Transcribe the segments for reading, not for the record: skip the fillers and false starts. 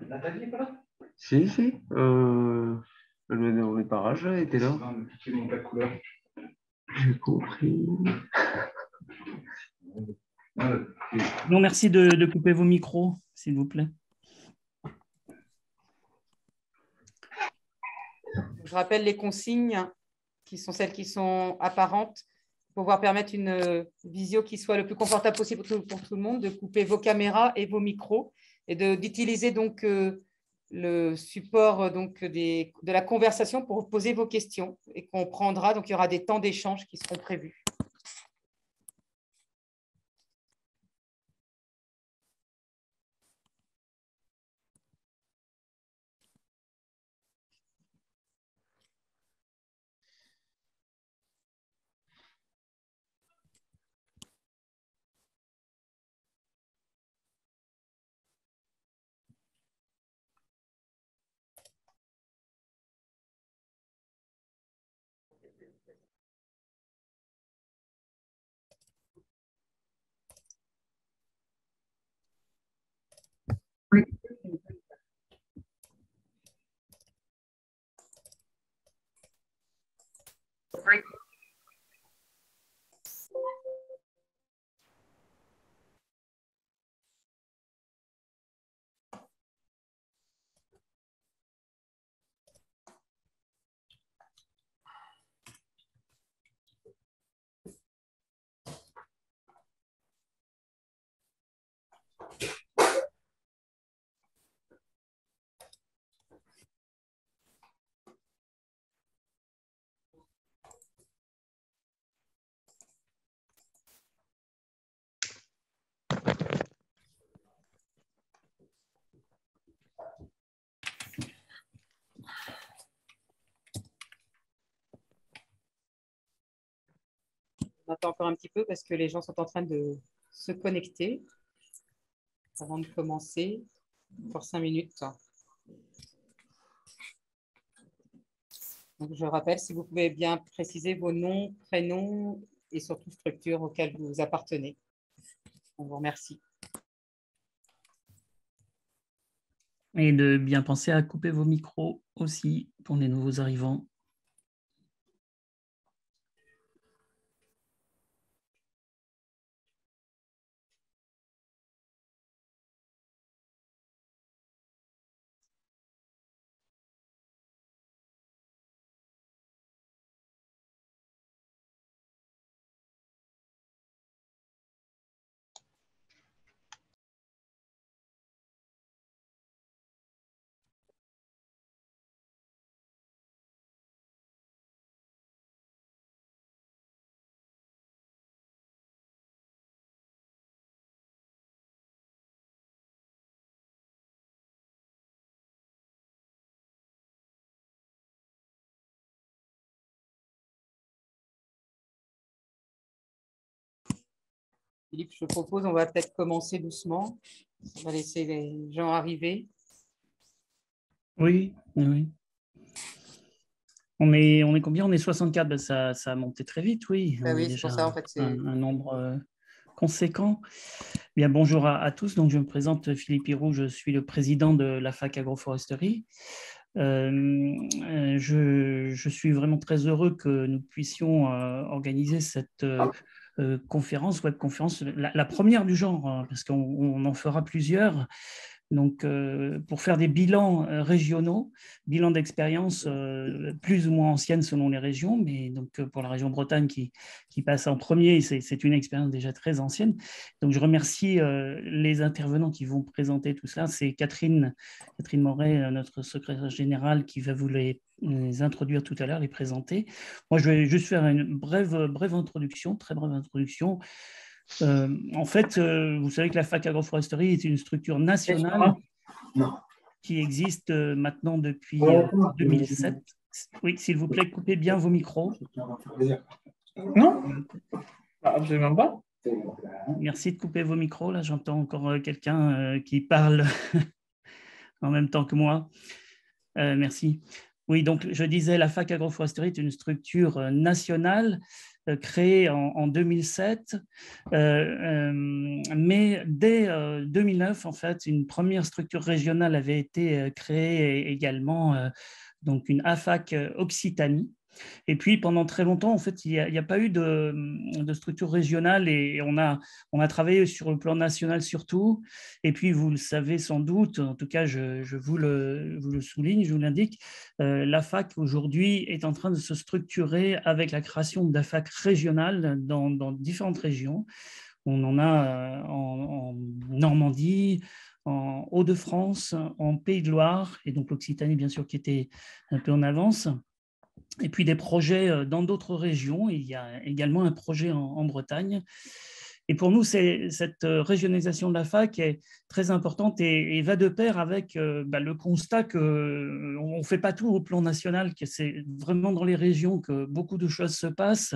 Nathalie n'est pas là? Si, si. Elle venait dans les parages, elle était là. J'ai compris. Non, merci de couper vos micros, s'il vous plaît. Je rappelle les consignes qui sont celles qui sont apparentes pour pouvoir permettre une visio qui soit le plus confortable possible pour tout le monde, de couper vos caméras et vos micros et d'utiliser donc le support donc, de la conversation pour poser vos questions et qu'on prendra. Donc, il y aura des temps d'échange qui seront prévus. On attend encore un petit peu parce que les gens sont en train de se connecter avant de commencer. Pour 5 minutes. Donc, je rappelle, si vous pouvez bien préciser vos noms, prénoms et surtout structures auxquelles vous appartenez. On vous remercie. Et de bien penser à couper vos micros aussi pour les nouveaux arrivants. Philippe, je propose, on va peut-être commencer doucement. On va laisser les gens arriver. Oui, oui. On est combien? On est 64, ben ça a monté très vite, oui. Ben on oui, est c'est déjà pour ça, en fait, un nombre conséquent. Bien, bonjour à tous. Donc, je me présente Philippe Hiroux, je suis le président de la fac agroforesterie. Je suis vraiment très heureux que nous puissions organiser cette conférence, webconférence, la première du genre, parce qu'on en fera plusieurs. Donc, pour faire des bilans régionaux, bilans d'expérience plus ou moins anciennes selon les régions, mais donc pour la région Bretagne qui passe en premier, c'est une expérience déjà très ancienne. Donc, je remercie les intervenants qui vont présenter tout cela. C'est Catherine Moret, notre secrétaire générale, qui va vous les introduire tout à l'heure, les présenter. Moi, je vais juste faire une brève introduction, très brève introduction. En fait, vous savez que la fac agroforesterie est une structure nationale qui existe maintenant depuis 2007. Oui, s'il vous plaît, coupez bien vos micros. Non, absolument pas. Merci de couper vos micros. Là, j'entends encore quelqu'un qui parle en même temps que moi. Merci. Oui, donc je disais, la fac agroforesterie est une structure nationale créée en 2007, mais dès 2009, en fait, une première structure régionale avait été créée également, donc une AFAC Occitanie. Et puis, pendant très longtemps, en fait, il n'y a pas eu de structure régionale et on a travaillé sur le plan national surtout. Et puis, vous le savez sans doute, en tout cas, je vous le souligne, je vous l'indique, la fac aujourd'hui est en train de se structurer avec la création d'AFAC régionales dans différentes régions. On en a en Normandie, en Hauts-de-France, en Pays de Loire, et donc l'Occitanie, bien sûr, qui était un peu en avance. Et puis des projets dans d'autres régions. Il y a également un projet en Bretagne. Et pour nous, cette régionalisation de la fac est très importante et va de pair avec le constat qu'on ne fait pas tout au plan national, que c'est vraiment dans les régions que beaucoup de choses se passent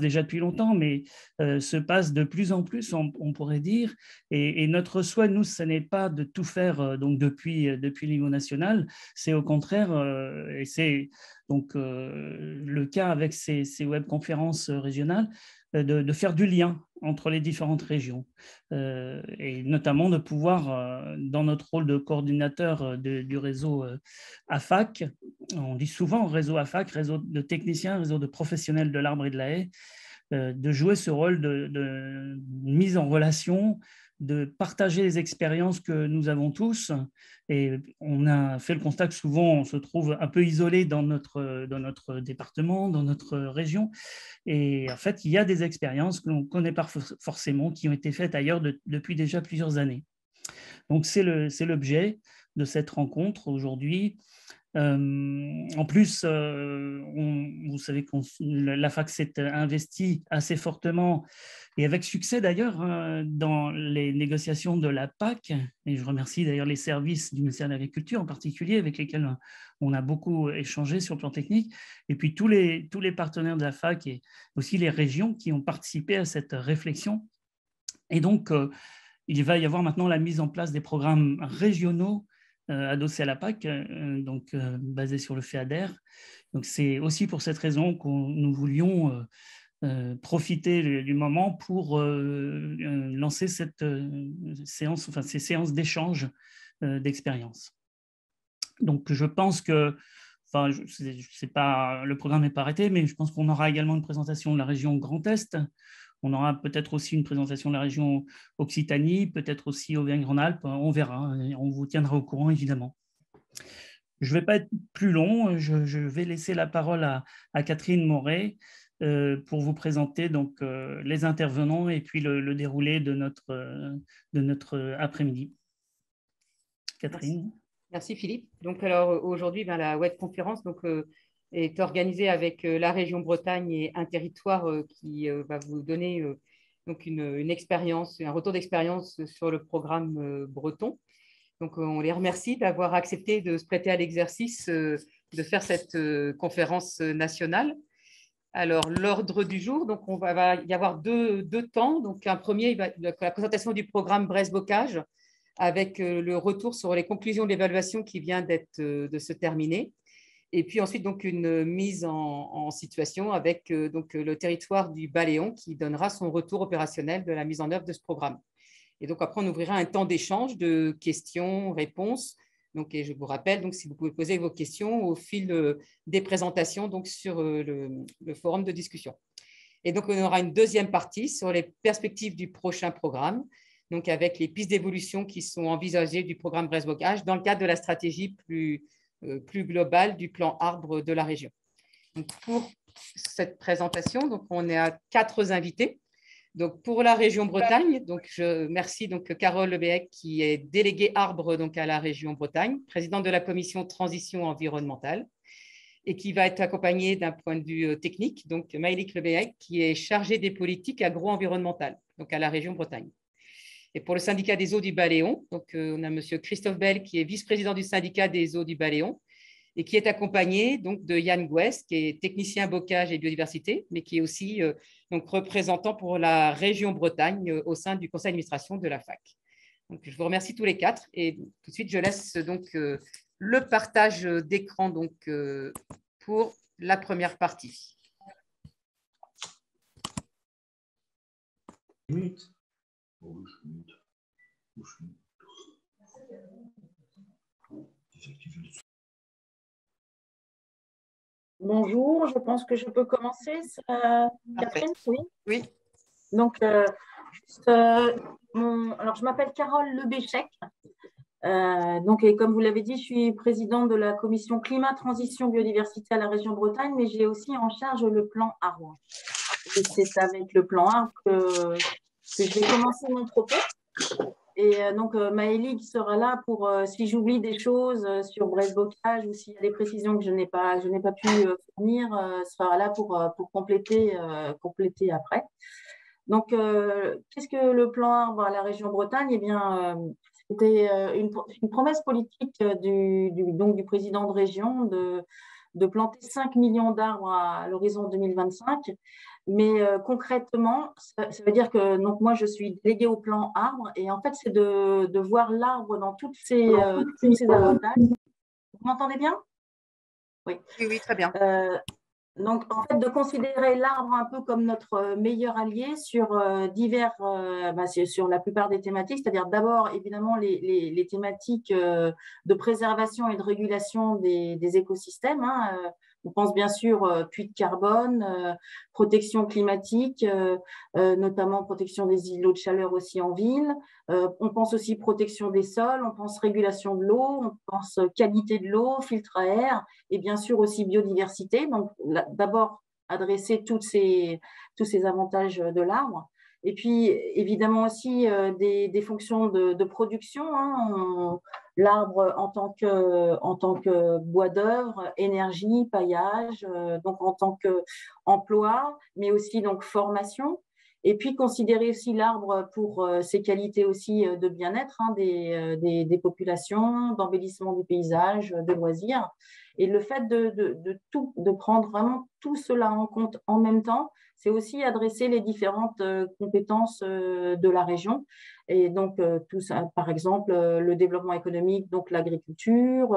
déjà depuis longtemps, mais se passe de plus en plus, on pourrait dire. Et notre souhait, nous, ce n'est pas de tout faire donc depuis le niveau national, c'est au contraire, et c'est donc le cas avec ces webconférences régionales, de faire du lien entre les différentes régions et notamment de pouvoir, dans notre rôle de coordinateur du réseau AFAC, on dit souvent réseau AFAC, réseau de techniciens, réseau de professionnels de l'arbre et de la haie, de jouer ce rôle de mise en relation, de partager les expériences que nous avons tous. Et on a fait le constat que souvent on se trouve un peu isolé dans notre département, dans notre région. Et en fait, il y a des expériences que l'on ne connaît pas forcément, qui ont été faites ailleurs depuis déjà plusieurs années. Donc, c'est l'objet de cette rencontre aujourd'hui. En plus, vous savez que la fac s'est investie assez fortement et avec succès d'ailleurs dans les négociations de la PAC. Et je remercie d'ailleurs les services du ministère de l'Agriculture en particulier avec lesquels on a beaucoup échangé sur le plan technique. Et puis tous les partenaires de la fac et aussi les régions qui ont participé à cette réflexion. Et donc, il va y avoir maintenant la mise en place des programmes régionaux adossés à la PAC, basés sur le FEADER. Donc, c'est aussi pour cette raison que nous voulions profiter du moment pour lancer cette séance, enfin ces séances d'échange d'expérience. Donc, je pense que, enfin, le programme n'est pas arrêté, mais je pense qu'on aura également une présentation de la région Grand Est. On aura peut-être aussi une présentation de la région Occitanie, peut-être aussi Auvergne-Rhône-Alpes. On verra, on vous tiendra au courant, évidemment. Je ne vais pas être plus long. Je vais laisser la parole à Catherine Moret pour vous présenter donc, les intervenants et puis le déroulé de notre après-midi. Catherine. Merci Philippe. Donc, alors aujourd'hui, la webconférence est organisée avec la région Bretagne et un territoire qui va vous donner donc une expérience, un retour d'expérience sur le programme breton. Donc, on les remercie d'avoir accepté de se prêter à l'exercice de faire cette conférence nationale. Alors, l'ordre du jour, donc on va y avoir deux temps. Donc, un premier, la présentation du programme Bresse-Bocage avec le retour sur les conclusions de l'évaluation qui vient de se terminer. Et puis ensuite, donc, une mise en situation avec donc, le territoire du Baléon qui donnera son retour opérationnel de la mise en œuvre de ce programme. Et donc, après, on ouvrira un temps d'échange de questions, réponses. Donc, et je vous rappelle, donc, si vous pouvez poser vos questions au fil des présentations donc, sur le forum de discussion. Et donc, on aura une deuxième partie sur les perspectives du prochain programme, donc avec les pistes d'évolution qui sont envisagées du programme Bresse-Bocage dans le cadre de la stratégie plus globale du plan arbre de la région. Donc, pour cette présentation, donc, on est à 4 invités. Donc, pour la région Bretagne, donc, je remercie donc, Carole Lebéhec, qui est déléguée arbre donc, à la région Bretagne, présidente de la commission transition environnementale, et qui va être accompagnée d'un point de vue technique, donc Maëlys Lebéhec, qui est chargée des politiques agro-environnementales, donc à la région Bretagne. Et pour le syndicat des eaux du Baléon, donc, on a M. Christophe Bell, qui est vice-président du syndicat des eaux du Baléon, et qui est accompagné donc, de Yann Gouès, qui est technicien bocage et biodiversité, mais qui est aussi donc, représentant pour la région Bretagne au sein du conseil d'administration de la FAC. Donc, je vous remercie tous les 4 et tout de suite, je laisse donc le partage d'écran donc, pour la première partie. Bonjour, je pense que je peux commencer. Catherine, oui. Oui. Donc, alors, je m'appelle Carole Lebéchec. Et comme vous l'avez dit, je suis présidente de la commission climat, transition, biodiversité à la région Bretagne, mais j'ai aussi en charge le plan arbre. Et c'est avec le plan arbre que je vais commencer mon propos. Et donc, Maëlie qui sera là pour, si j'oublie des choses sur Brest-Bocage ou s'il y a des précisions que je n'ai pas pu fournir, sera là pour compléter après. Donc, qu'est-ce que le plan arbre à la région Bretagne? Eh bien, c'était une promesse politique du président de région de planter 5 millions d'arbres à l'horizon 2025. Mais concrètement, ça veut dire que donc, moi, je suis déléguée au plan arbre et en fait, c'est de voir l'arbre dans tous ses avantages. Vous m'entendez bien? Oui, oui, très bien. Donc, en fait, de considérer l'arbre un peu comme notre meilleur allié sur sur la plupart des thématiques, c'est-à-dire d'abord, évidemment, les thématiques de préservation et de régulation des écosystèmes. On pense bien sûr puits de carbone, protection climatique, notamment protection des îlots de chaleur aussi en ville. On pense aussi protection des sols, on pense régulation de l'eau, on pense qualité de l'eau, filtre à air et bien sûr aussi biodiversité. Donc, d'abord, adresser tous ces avantages de l'arbre. Et puis, évidemment aussi des fonctions de production. L'arbre en tant que bois d'œuvre, énergie, paillage, donc en tant qu'emploi, mais aussi donc formation. Et puis, considérer aussi l'arbre pour ses qualités aussi de bien-être des populations, d'embellissement du paysage, de loisirs. Et le fait de prendre vraiment tout cela en compte en même temps, c'est aussi adresser les différentes compétences de la région. Et donc, tout ça, par exemple, le développement économique, donc l'agriculture,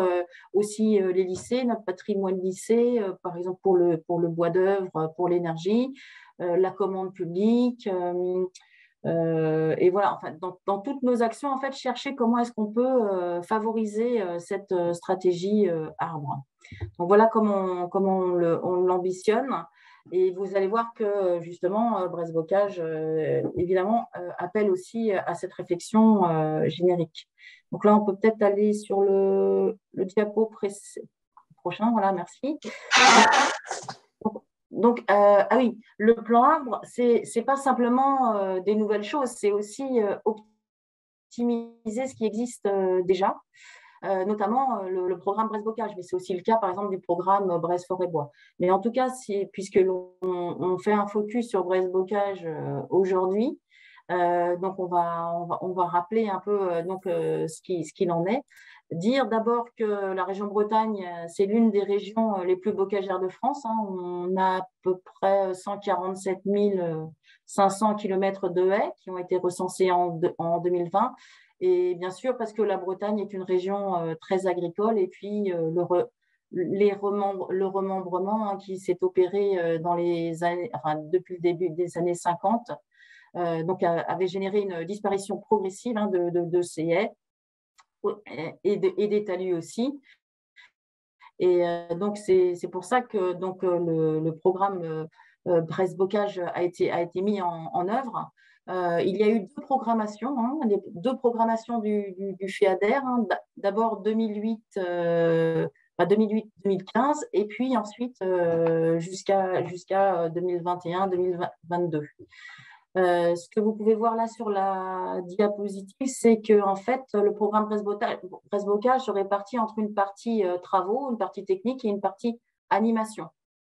aussi les lycées, notre patrimoine lycée, par exemple pour le bois d'œuvre, pour l'énergie, la commande publique. Et voilà, enfin, dans toutes nos actions, en fait, chercher comment est-ce qu'on peut favoriser cette stratégie arbre. Donc voilà comment on l'ambitionne. Et vous allez voir que justement, Brest-Bocage, évidemment, appelle aussi à cette réflexion générique. Donc là, on peut peut-être aller sur le diapo prochain. Voilà, merci. Donc, ah oui, le plan arbre, c'est pas simplement des nouvelles choses, c'est aussi optimiser ce qui existe déjà. Notamment le programme Brest-Bocage, mais c'est aussi le cas, par exemple, du programme Brest-Forêt-Bois. Mais en tout cas, puisque on fait un focus sur Brest-Bocage aujourd'hui, donc on va rappeler un peu ce qu'il en est. Dire d'abord que la région Bretagne, c'est l'une des régions les plus bocagères de France. On a à peu près 147 500 km de haies qui ont été recensés en 2020. Et bien sûr, parce que la Bretagne est une région très agricole, et puis le remembrement qui s'est opéré dans les années, depuis le début des années 50, donc avait généré une disparition progressive de ces haies et des talus aussi. Et donc, c'est pour ça que le programme Brest-Bocage a été mis en œuvre. Il y a eu deux programmations du FEADER, d'abord 2008-2015 et puis ensuite jusqu'à 2021-2022. Ce que vous pouvez voir là sur la diapositive, c'est que en fait, le programme Brest-Bocage se répartit entre une partie travaux, une partie technique et une partie animation.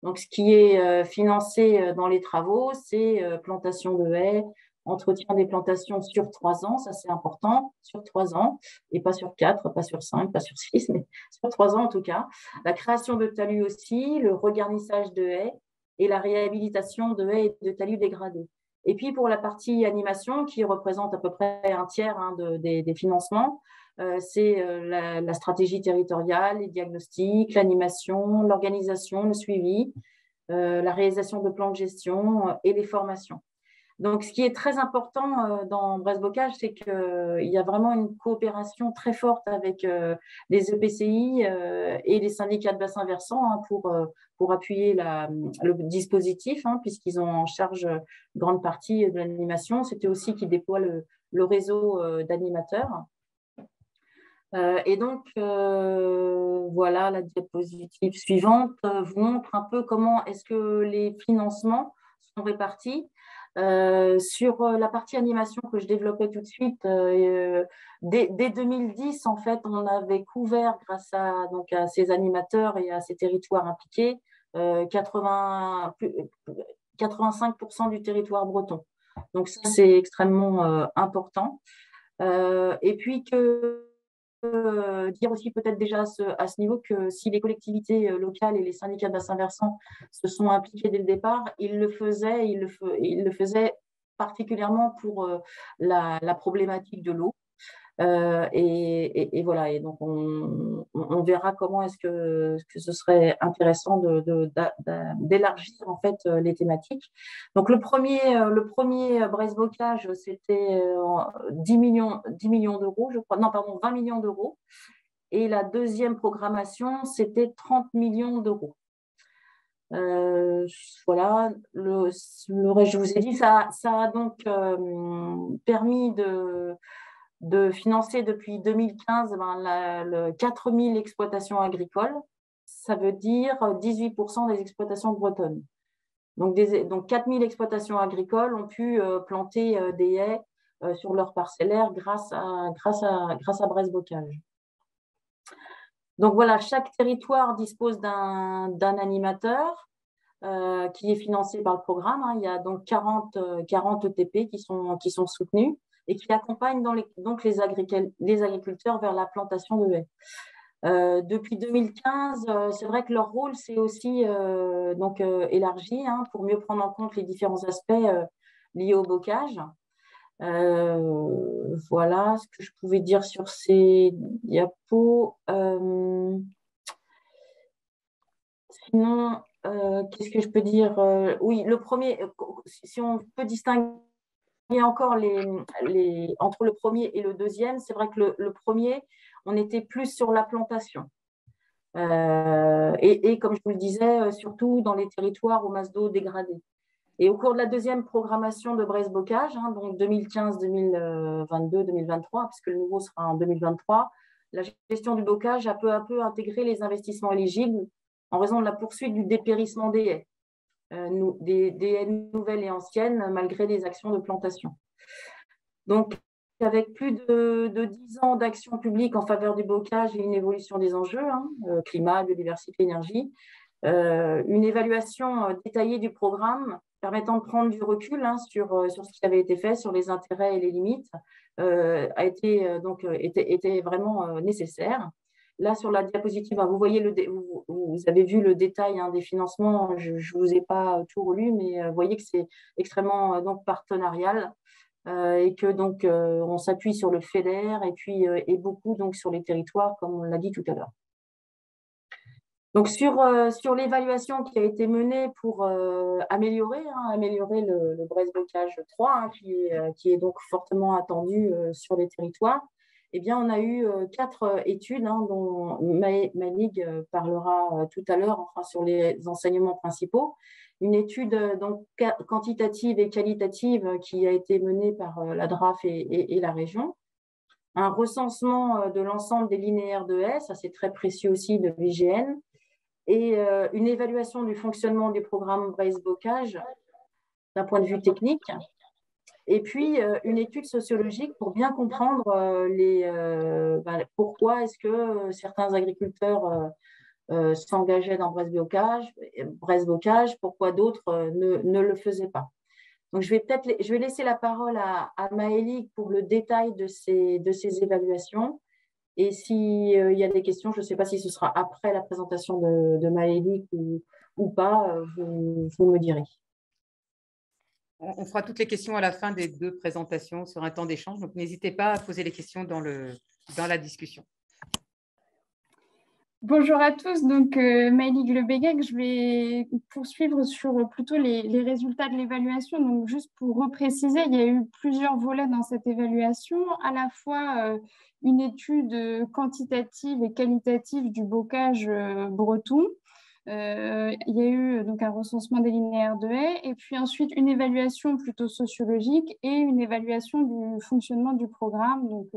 Donc, ce qui est financé dans les travaux, c'est plantation de haies, entretien des plantations sur 3 ans, ça c'est important, sur 3 ans, et pas sur 4, pas sur 5, pas sur 6, mais sur 3 ans en tout cas. La création de talus aussi, le regarnissage de haies et la réhabilitation de haies et de talus dégradés. Et puis pour la partie animation, qui représente à peu près un tiers des financements, c'est la stratégie territoriale, les diagnostics, l'animation, l'organisation, le suivi, la réalisation de plans de gestion et les formations. Donc, ce qui est très important dans Brest Bocage, c'est qu'il y a vraiment une coopération très forte avec les EPCI et les syndicats de bassin versant pour appuyer le dispositif, puisqu'ils ont en charge grande partie de l'animation. C'était aussi qui déploie le réseau d'animateurs. Et donc, voilà, la diapositive suivante vous montre un peu comment est-ce que les financements sont répartis. Sur la partie animation que je développais tout de suite, dès 2010, en fait, on avait couvert, grâce à ces animateurs et à ces territoires impliqués, 85% du territoire breton. Donc, ça, c'est extrêmement important. Et puis dire aussi peut-être déjà à ce niveau que si les collectivités locales et les syndicats de bassin versant se sont impliqués dès le départ, ils le faisaient particulièrement pour la problématique de l'eau. Et voilà, et donc on verra comment est-ce que ce serait intéressant d'élargir en fait les thématiques. Donc le premier Brest Bocage, c'était 10 millions d'euros, je crois, non pardon, 20 millions d'euros, et la deuxième programmation, c'était 30 millions d'euros. Voilà, le reste, je vous ai dit, ça a donc permis de financer depuis 2015 4000 exploitations agricoles. Ça veut dire 18% des exploitations bretonnes. Donc 4000 exploitations agricoles ont pu planter des haies sur leur parcellaire grâce à Brest Bocage. Donc voilà, chaque territoire dispose d'un animateur qui est financé par le programme. Il y a donc 40 ETP qui sont soutenus et qui accompagnent donc les agriculteurs vers la plantation de haies. Depuis 2015, c'est vrai que leur rôle s'est aussi élargi pour mieux prendre en compte les différents aspects liés au bocage. Voilà ce que je pouvais dire sur ces diapos. Sinon, qu'est-ce que je peux dire? Oui, le premier, si on peut distinguer encore entre le premier et le deuxième, c'est vrai que le premier, on était plus sur la plantation. Et comme je vous le disais, surtout dans les territoires aux masses d'eau dégradées. Et au cours de la deuxième programmation de Brest Bocage, donc 2015, 2022, 2023, puisque le nouveau sera en 2023, la gestion du bocage a peu à peu intégré les investissements éligibles en raison de la poursuite du dépérissement des haies. Des haies nouvelles et anciennes, malgré les actions de plantation. Donc, avec plus de 10 ans d'action publique en faveur du bocage et une évolution des enjeux, climat, biodiversité, énergie, une évaluation détaillée du programme permettant de prendre du recul sur ce qui avait été fait, sur les intérêts et les limites, était vraiment nécessaire. Là, sur la diapositive, vous voyez vous avez vu le détail des financements. Je ne vous ai pas tout relu, mais vous voyez que c'est extrêmement partenarial et que on s'appuie sur le FEDER et puis et beaucoup sur les territoires, comme on l'a dit tout à l'heure. Donc sur l'évaluation qui a été menée pour améliorer le Brest Bocage 3, qui est donc fortement attendu sur les territoires. Eh bien, on a eu 4 études dont Maëlig parlera tout à l'heure, sur les enseignements principaux. Une étude quantitative et qualitative qui a été menée par la DRAF et la région. Un recensement de l'ensemble des linéaires de haies, ça c'est très précieux aussi, de l'IGN. Et une évaluation du fonctionnement du programme Brest Bocage d'un point de vue technique. Et puis, une étude sociologique pour bien comprendre pourquoi est-ce que certains agriculteurs s'engageaient dans Brest Bocage, pourquoi d'autres ne le faisaient pas. Donc, je vais laisser la parole à Maëlig pour le détail de ces évaluations. Et s'il y a des questions, je ne sais pas si ce sera après la présentation de Maëlig ou pas, vous me direz. on fera toutes les questions à la fin des 2 présentations sur un temps d'échange. Donc, n'hésitez pas à poser les questions dans la discussion. Bonjour à tous, donc Maëlie Glebegek, je vais poursuivre sur plutôt les résultats de l'évaluation. Donc juste pour repréciser, il y a eu plusieurs volets dans cette évaluation, à la fois une étude quantitative et qualitative du bocage breton. Il y a eu donc un recensement des linéaires de haies et puis ensuite une évaluation plutôt sociologique et une évaluation du fonctionnement du programme, donc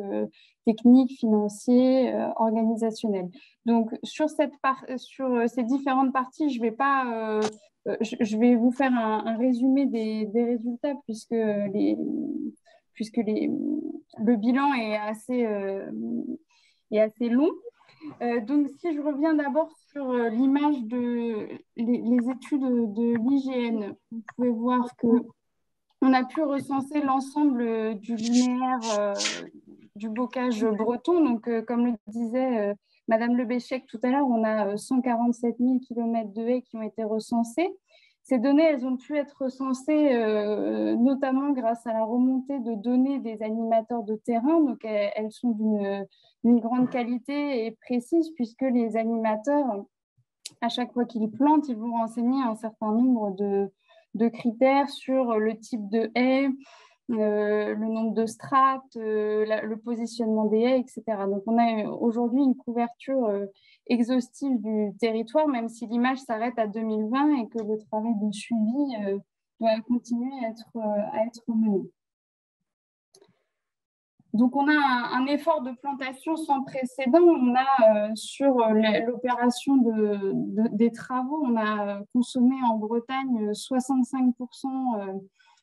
technique, financier, organisationnel. Donc sur ces différentes parties, je vais pas, je vais vous faire un résumé des résultats puisque le bilan est assez long. Donc, si je reviens d'abord sur l'image les études de l'IGN, vous pouvez voir qu'on a pu recenser l'ensemble du linéaire du bocage breton. Donc, comme le disait Madame Lebéchec tout à l'heure, on a 147 000 km de haies qui ont été recensés. Ces données, elles ont pu être recensées notamment grâce à la remontée de données des animateurs de terrain. Donc, elles sont d'une grande qualité et précise puisque les animateurs, à chaque fois qu'ils plantent, ils vont renseigner un certain nombre de critères sur le type de haie, le nombre de strates, le positionnement des haies, etc. Donc, on a aujourd'hui une couverture exhaustive du territoire, même si l'image s'arrête à 2020 et que le travail de suivi doit continuer à être mené. Donc, on a un effort de plantation sans précédent. On a, sur l'opération des travaux, on a consommé en Bretagne 65%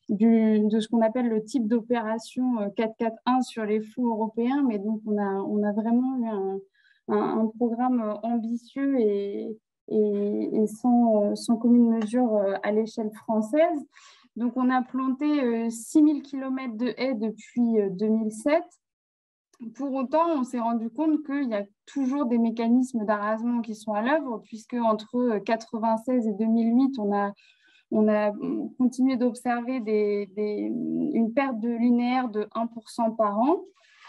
de ce qu'on appelle le type d'opération 441 sur les fonds européens. Mais donc, on a vraiment eu un programme ambitieux et sans commune mesure à l'échelle française. Donc, on a planté 6000 km de haies depuis 2007. Pour autant, on s'est rendu compte qu'il y a toujours des mécanismes d'arasement qui sont à l'œuvre, puisque entre 1996 et 2008, on a continué d'observer une perte de linéaire de 1% par an.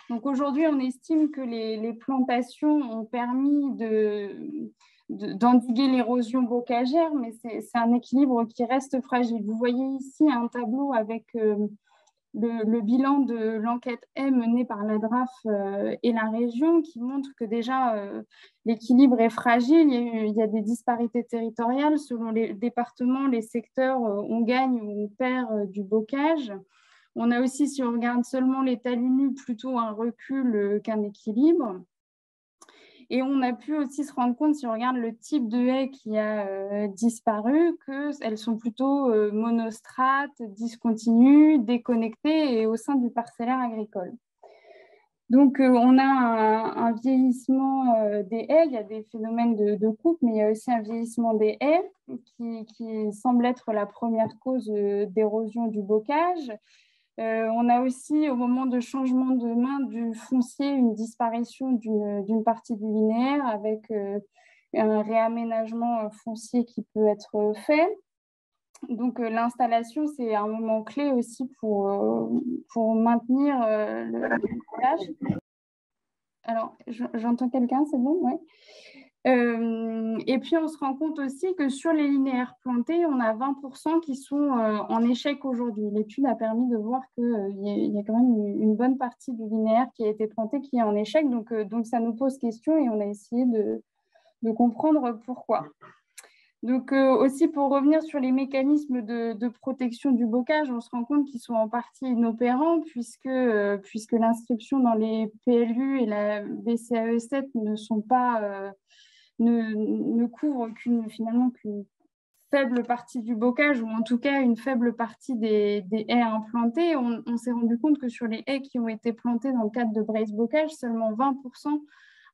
Donc, aujourd'hui, on estime que les plantations ont permis d'endiguer l'érosion bocagère, mais c'est un équilibre qui reste fragile. Vous voyez ici un tableau avec le bilan de l'enquête haie menée par la DRAF et la région qui montre que déjà l'équilibre est fragile, il y a des disparités territoriales selon les départements, les secteurs, on gagne ou on perd du bocage. On a aussi, si on regarde seulement les talus nus, plutôt un recul qu'un équilibre. Et on a pu aussi se rendre compte, si on regarde le type de haie qui a disparu, qu'elles sont plutôt monostrates, discontinues, déconnectées et au sein du parcellaire agricole. Donc, on a un vieillissement des haies. Il y a des phénomènes de coupe, mais il y a aussi un vieillissement des haies qui semble être la première cause d'érosion du bocage. On a aussi, au moment de changement de main du foncier, une disparition d'une partie du linéaire avec un réaménagement foncier qui peut être fait. Donc, l'installation, c'est un moment clé aussi pour maintenir le village. Alors, j'entends quelqu'un, c'est bon? Ouais. Et puis, on se rend compte aussi que sur les linéaires plantés, on a 20% qui sont en échec aujourd'hui. L'étude a permis de voir qu'il y a quand même une bonne partie du linéaire qui a été planté qui est en échec. Donc ça nous pose question et on a essayé de comprendre pourquoi. Donc aussi, pour revenir sur les mécanismes de protection du bocage, on se rend compte qu'ils sont en partie inopérants puisque l'inscription dans les PLU et la BCAE 7 ne sont pas... ne couvre finalement qu'une faible partie du bocage ou en tout cas une faible partie des haies implantées. On s'est rendu compte que sur les haies qui ont été plantées dans le cadre de brace bocage, seulement 20%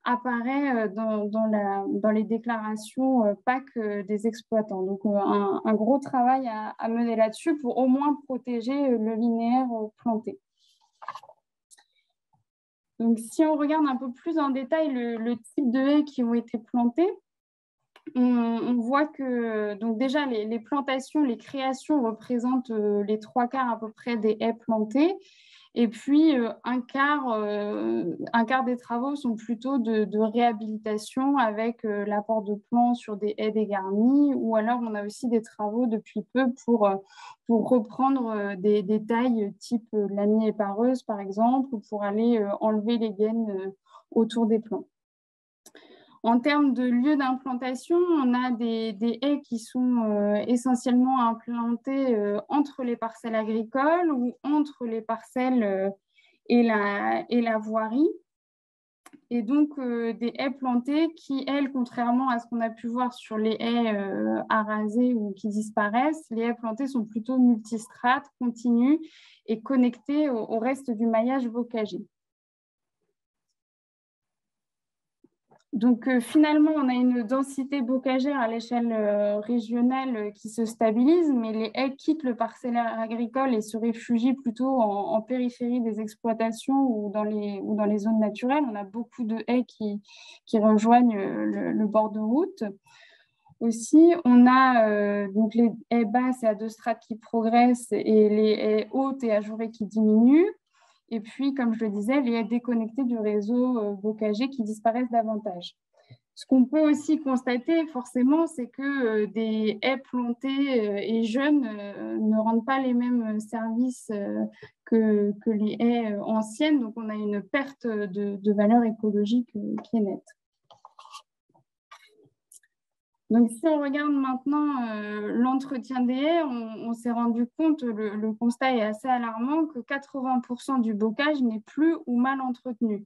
apparaît dans les déclarations PAC des exploitants. Donc un gros travail à mener là-dessus pour au moins protéger le linéaire planté. Donc, si on regarde un peu plus en détail le type de haies qui ont été plantées, on voit que donc déjà les plantations, les créations représentent les 3/4 à peu près des haies plantées. Et puis, un quart des travaux sont plutôt de réhabilitation avec l'apport de plants sur des haies dégarnies, ou alors on a aussi des travaux depuis peu pour reprendre des tailles type lamier épareuse, par exemple, ou pour aller enlever les gaines autour des plants. En termes de lieux d'implantation, on a des haies qui sont essentiellement implantées entre les parcelles agricoles ou entre les parcelles et la voirie. Et donc, des haies plantées qui, elles, contrairement à ce qu'on a pu voir sur les haies à raser ou qui disparaissent, les haies plantées sont plutôt multistrates, continues et connectées au reste du maillage bocager. Donc, finalement, on a une densité bocagère à l'échelle régionale qui se stabilise, mais les haies quittent le parcellaire agricole et se réfugient plutôt en périphérie des exploitations ou dans les zones naturelles. On a beaucoup de haies qui rejoignent le bord de route. Aussi, on a donc les haies basses et à 2 strates qui progressent et les haies hautes et ajourées qui diminuent. Et puis, comme je le disais, les haies déconnectées du réseau bocager qui disparaissent davantage. Ce qu'on peut aussi constater, forcément, c'est que des haies plantées et jeunes ne rendent pas les mêmes services que les haies anciennes. Donc, on a une perte de valeur écologique qui est nette. Donc, si on regarde maintenant l'entretien des haies, on s'est rendu compte, le constat est assez alarmant, que 80% du bocage n'est plus ou mal entretenu.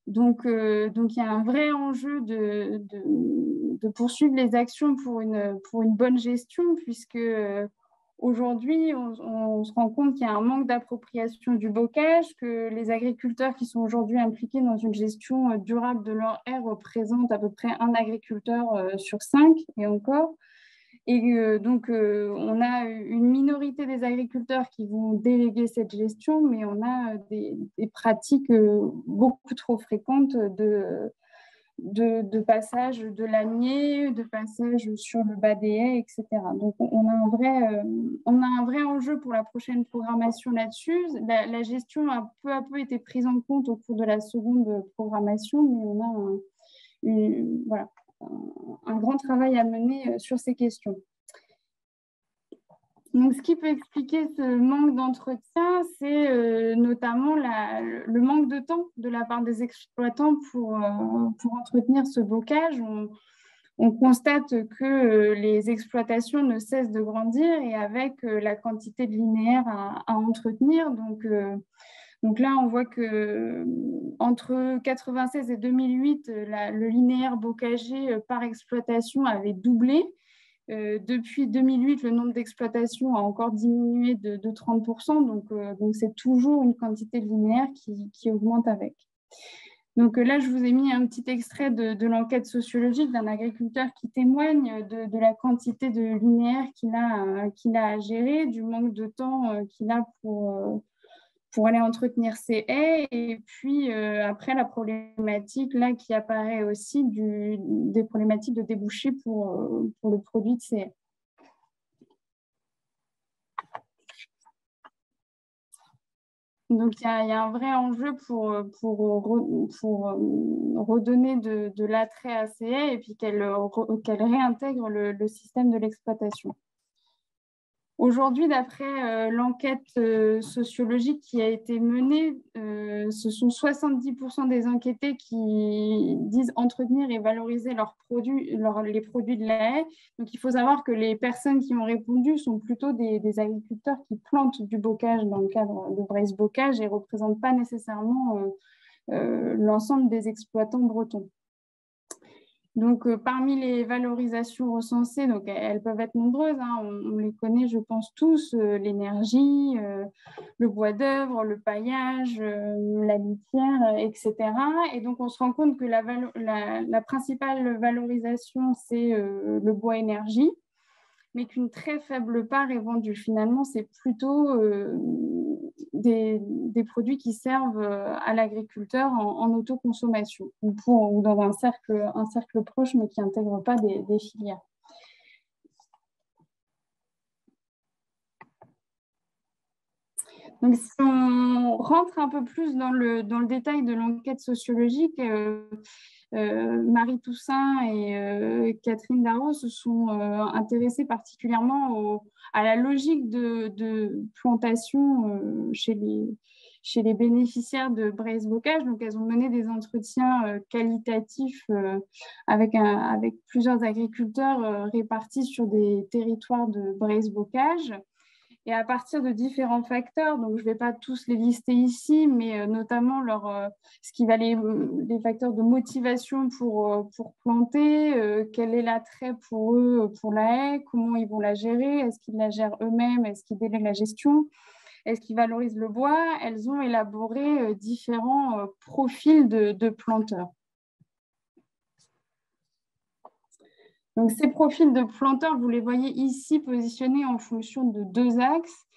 Donc, il y a un vrai enjeu de poursuivre les actions pour une bonne gestion, puisque aujourd'hui, on se rend compte qu'il y a un manque d'appropriation du bocage, que les agriculteurs qui sont aujourd'hui impliqués dans une gestion durable de leurs haies représentent à peu près un agriculteur sur 5 et encore. Et donc, on a une minorité des agriculteurs qui vont déléguer cette gestion, mais on a des pratiques beaucoup trop fréquentes de passage de lanier, de passage sur le bas des haies, etc. Donc, on a un vrai enjeu pour la prochaine programmation là-dessus. La gestion a peu à peu été prise en compte au cours de la seconde programmation, mais on a un grand travail à mener sur ces questions. Donc, ce qui peut expliquer ce manque d'entretien, c'est notamment le manque de temps de la part des exploitants pour entretenir ce bocage. On constate que les exploitations ne cessent de grandir et avec la quantité de linéaires à entretenir. Donc là, on voit que entre 1996 et 2008, le linéaire bocager par exploitation avait doublé. Depuis 2008, le nombre d'exploitations a encore diminué de 30%, donc c'est toujours une quantité de linéaire qui augmente avec. Donc là, je vous ai mis un petit extrait de l'enquête sociologique d'un agriculteur qui témoigne de la quantité de linéaire qu'il a à gérer, du manque de temps qu'il a pour aller entretenir ses haies, et puis après la problématique là qui apparaît aussi des problématiques de débouchés pour le produit de ces haies. Donc il y a un vrai enjeu pour redonner de l'attrait à ces haies et puis qu'elles réintègrent le système de l'exploitation. Aujourd'hui, d'après l'enquête sociologique qui a été menée, ce sont 70% des enquêtés qui disent entretenir et valoriser les produits de la haie. Donc, il faut savoir que les personnes qui ont répondu sont plutôt des agriculteurs qui plantent du bocage dans le cadre de brace bocage et ne représentent pas nécessairement l'ensemble des exploitants bretons. Donc, parmi les valorisations recensées, donc, elles peuvent être nombreuses, hein, on les connaît, je pense tous, l'énergie, le bois d'œuvre, le paillage, la litière, etc. Et donc, on se rend compte que la principale valorisation, c'est le bois énergie. mais qu'une très faible part est vendue. Finalement, c'est plutôt des produits qui servent à l'agriculteur en autoconsommation ou dans un cercle proche, mais qui n'intègrent pas des filières. Donc, si on rentre un peu plus dans le détail de l'enquête sociologique, Marie Toussaint et Catherine Darrow se sont intéressées particulièrement à la logique de plantation chez les bénéficiaires de braise-bocage. Donc, elles ont mené des entretiens qualitatifs avec plusieurs agriculteurs répartis sur des territoires de braise-bocage. Et à partir de différents facteurs, donc je ne vais pas tous les lister ici, mais notamment ce qui va les facteurs de motivation pour planter, quel est l'attrait pour eux pour la haie, comment ils vont la gérer, est-ce qu'ils la gèrent eux-mêmes, est-ce qu'ils délèguent la gestion, est-ce qu'ils valorisent le bois. Elles ont élaboré différents profils de planteurs. Donc, ces profils de planteurs, vous les voyez ici positionnés en fonction de 2 axes,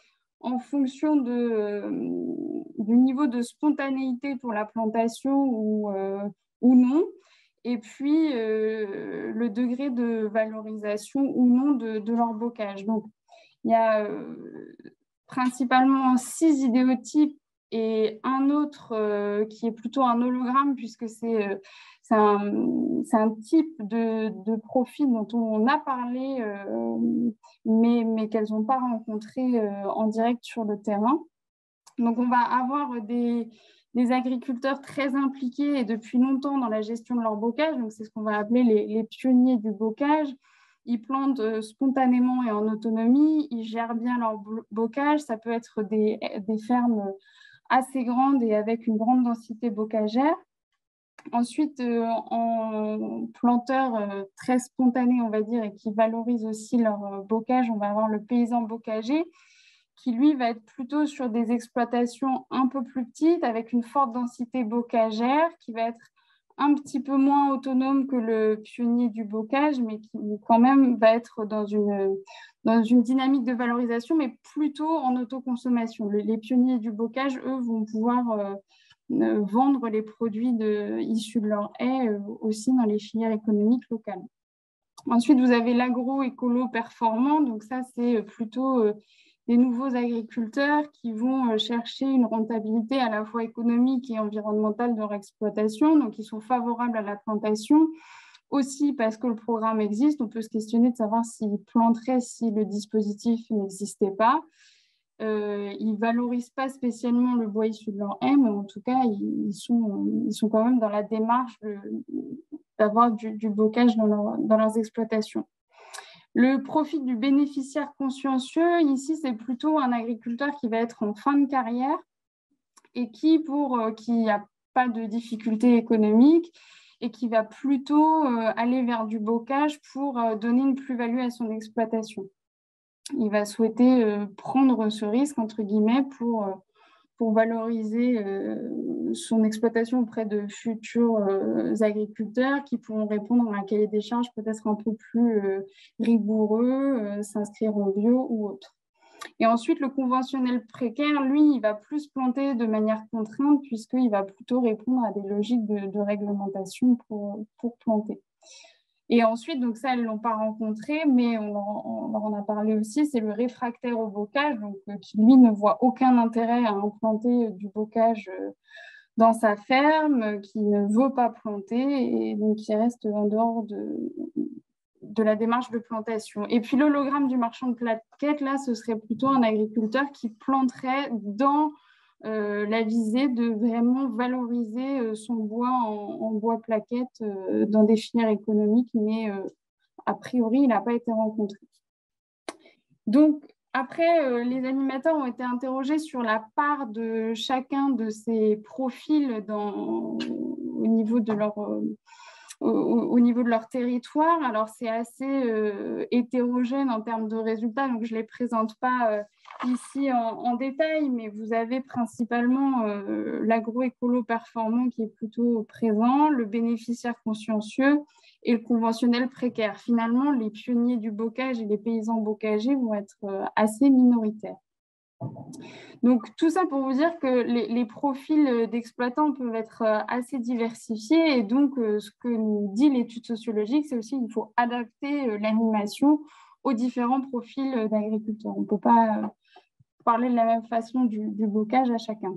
en fonction du niveau de spontanéité pour la plantation ou non, et puis le degré de valorisation ou non de leur bocage. Donc, il y a principalement 6 idéotypes et un autre qui est plutôt un hologramme, puisque c'est un type de profil dont on a parlé, mais qu'elles n'ont pas rencontré en direct sur le terrain. Donc, on va avoir des agriculteurs très impliqués et depuis longtemps dans la gestion de leur bocage. Donc, c'est ce qu'on va appeler les pionniers du bocage. Ils plantent spontanément et en autonomie. Ils gèrent bien leur bocage. Ça peut être des fermes assez grandes et avec une grande densité bocagère. Ensuite, en planteurs très spontanés, on va dire, et qui valorisent aussi leur bocage, on va avoir le paysan bocager, qui lui va être plutôt sur des exploitations un peu plus petites, avec une forte densité bocagère, qui va être un petit peu moins autonome que le pionnier du bocage, mais qui quand même va être dans une dynamique de valorisation, mais plutôt en autoconsommation. Les pionniers du bocage, eux, vont pouvoir vendre les produits issus de leur haie aussi dans les filières économiques locales. Ensuite, vous avez l'agro-écolo performant. Donc ça, c'est plutôt des nouveaux agriculteurs qui vont chercher une rentabilité à la fois économique et environnementale de leur exploitation. Donc, ils sont favorables à la plantation. Aussi parce que le programme existe, on peut se questionner de savoir s'ils planteraient si le dispositif n'existait pas. Ils ne valorisent pas spécialement le bois issu de leur haie, mais en tout cas, ils sont quand même dans la démarche d'avoir du bocage dans leurs exploitations. Le profil du bénéficiaire consciencieux, ici, c'est plutôt un agriculteur qui va être en fin de carrière et qui n'a pas de difficultés économiques et qui va plutôt aller vers du bocage pour donner une plus-value à son exploitation. Il va souhaiter prendre ce risque, entre guillemets, pour valoriser son exploitation auprès de futurs agriculteurs qui pourront répondre à un cahier des charges peut-être un peu plus rigoureux, s'inscrire en bio ou autre. Et ensuite, le conventionnel précaire, lui, il va plus planter de manière contrainte puisqu'il va plutôt répondre à des logiques de réglementation pour planter. Et ensuite, donc ça, elles ne l'ont pas rencontré, mais on leur en a parlé aussi, c'est le réfractaire au bocage, donc, qui lui ne voit aucun intérêt à implanter du bocage dans sa ferme, qui ne veut pas planter et donc qui reste en dehors de la démarche de plantation. Et puis l'hologramme du marchand de plaquettes, là, ce serait plutôt un agriculteur qui planterait dans la visée de vraiment valoriser son bois en bois plaquette dans des filières économiques, mais a priori, il n'a pas été rencontré. Donc, après, les animateurs ont été interrogés sur la part de chacun de ces profils au niveau de leur territoire. Alors, c'est assez hétérogène en termes de résultats, donc je ne les présente pas ici en détail, mais vous avez principalement l'agro-écolo performant qui est plutôt présent, le bénéficiaire consciencieux et le conventionnel précaire. Finalement, les pionniers du bocage et les paysans bocagers vont être assez minoritaires. Donc, tout ça pour vous dire que les profils d'exploitants peuvent être assez diversifiés. Et donc, ce que nous dit l'étude sociologique, c'est aussi qu'il faut adapter l'animation aux différents profils d'agriculteurs. On ne peut pas parler de la même façon du bocage à chacun.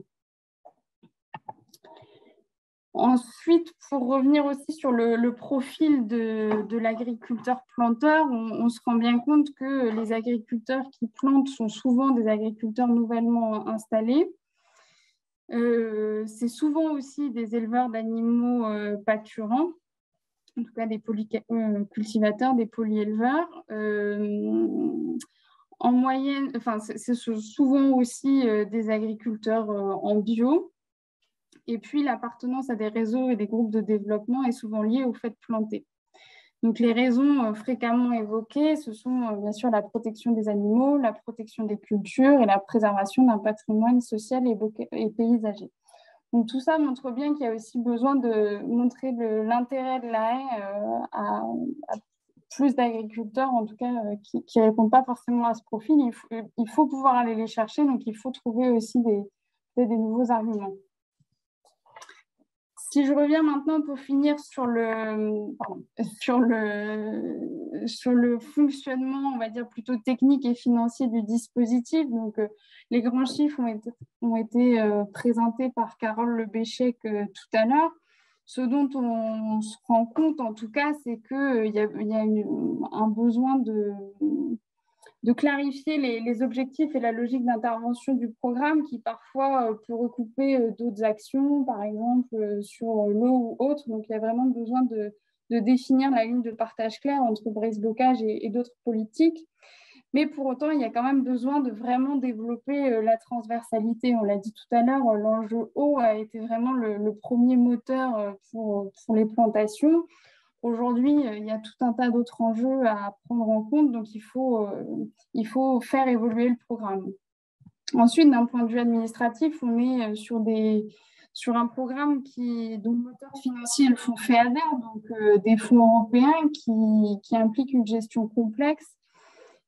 Ensuite, pour revenir aussi sur le profil de l'agriculteur planteur, on se rend bien compte que les agriculteurs qui plantent sont souvent des agriculteurs nouvellement installés. C'est souvent aussi des éleveurs d'animaux pâturants, en tout cas des cultivateurs, des polyéleveurs. En moyenne, enfin, c'est souvent aussi des agriculteurs en bio. Et puis, l'appartenance à des réseaux et des groupes de développement est souvent liée au fait de planter. Donc, les raisons fréquemment évoquées, ce sont bien sûr la protection des animaux, la protection des cultures et la préservation d'un patrimoine social et paysager. Donc, tout ça montre bien qu'il y a aussi besoin de montrer l'intérêt de la haie à plus d'agriculteurs, en tout cas, qui ne répondent pas forcément à ce profil. Il faut pouvoir aller les chercher, donc il faut trouver aussi des nouveaux arguments. Si je reviens maintenant pour finir sur le fonctionnement, on va dire plutôt technique et financier du dispositif, donc les grands chiffres ont été présentés par Carole Lebéchec tout à l'heure. Ce dont on se rend compte, en tout cas, c'est qu'il y a un besoin de clarifier les objectifs et la logique d'intervention du programme qui parfois peut recouper d'autres actions, par exemple sur l'eau ou autre. Donc, il y a vraiment besoin de définir la ligne de partage claire entre Breizh Bocage et d'autres politiques. Mais pour autant, il y a quand même besoin de vraiment développer la transversalité. On l'a dit tout à l'heure, l'enjeu eau a été vraiment le premier moteur pour les plantations. Aujourd'hui, il y a tout un tas d'autres enjeux à prendre en compte, donc il faut faire évoluer le programme. Ensuite, d'un point de vue administratif, on est sur un programme dont le moteur financier est le fonds FEADER, donc des fonds européens qui impliquent une gestion complexe,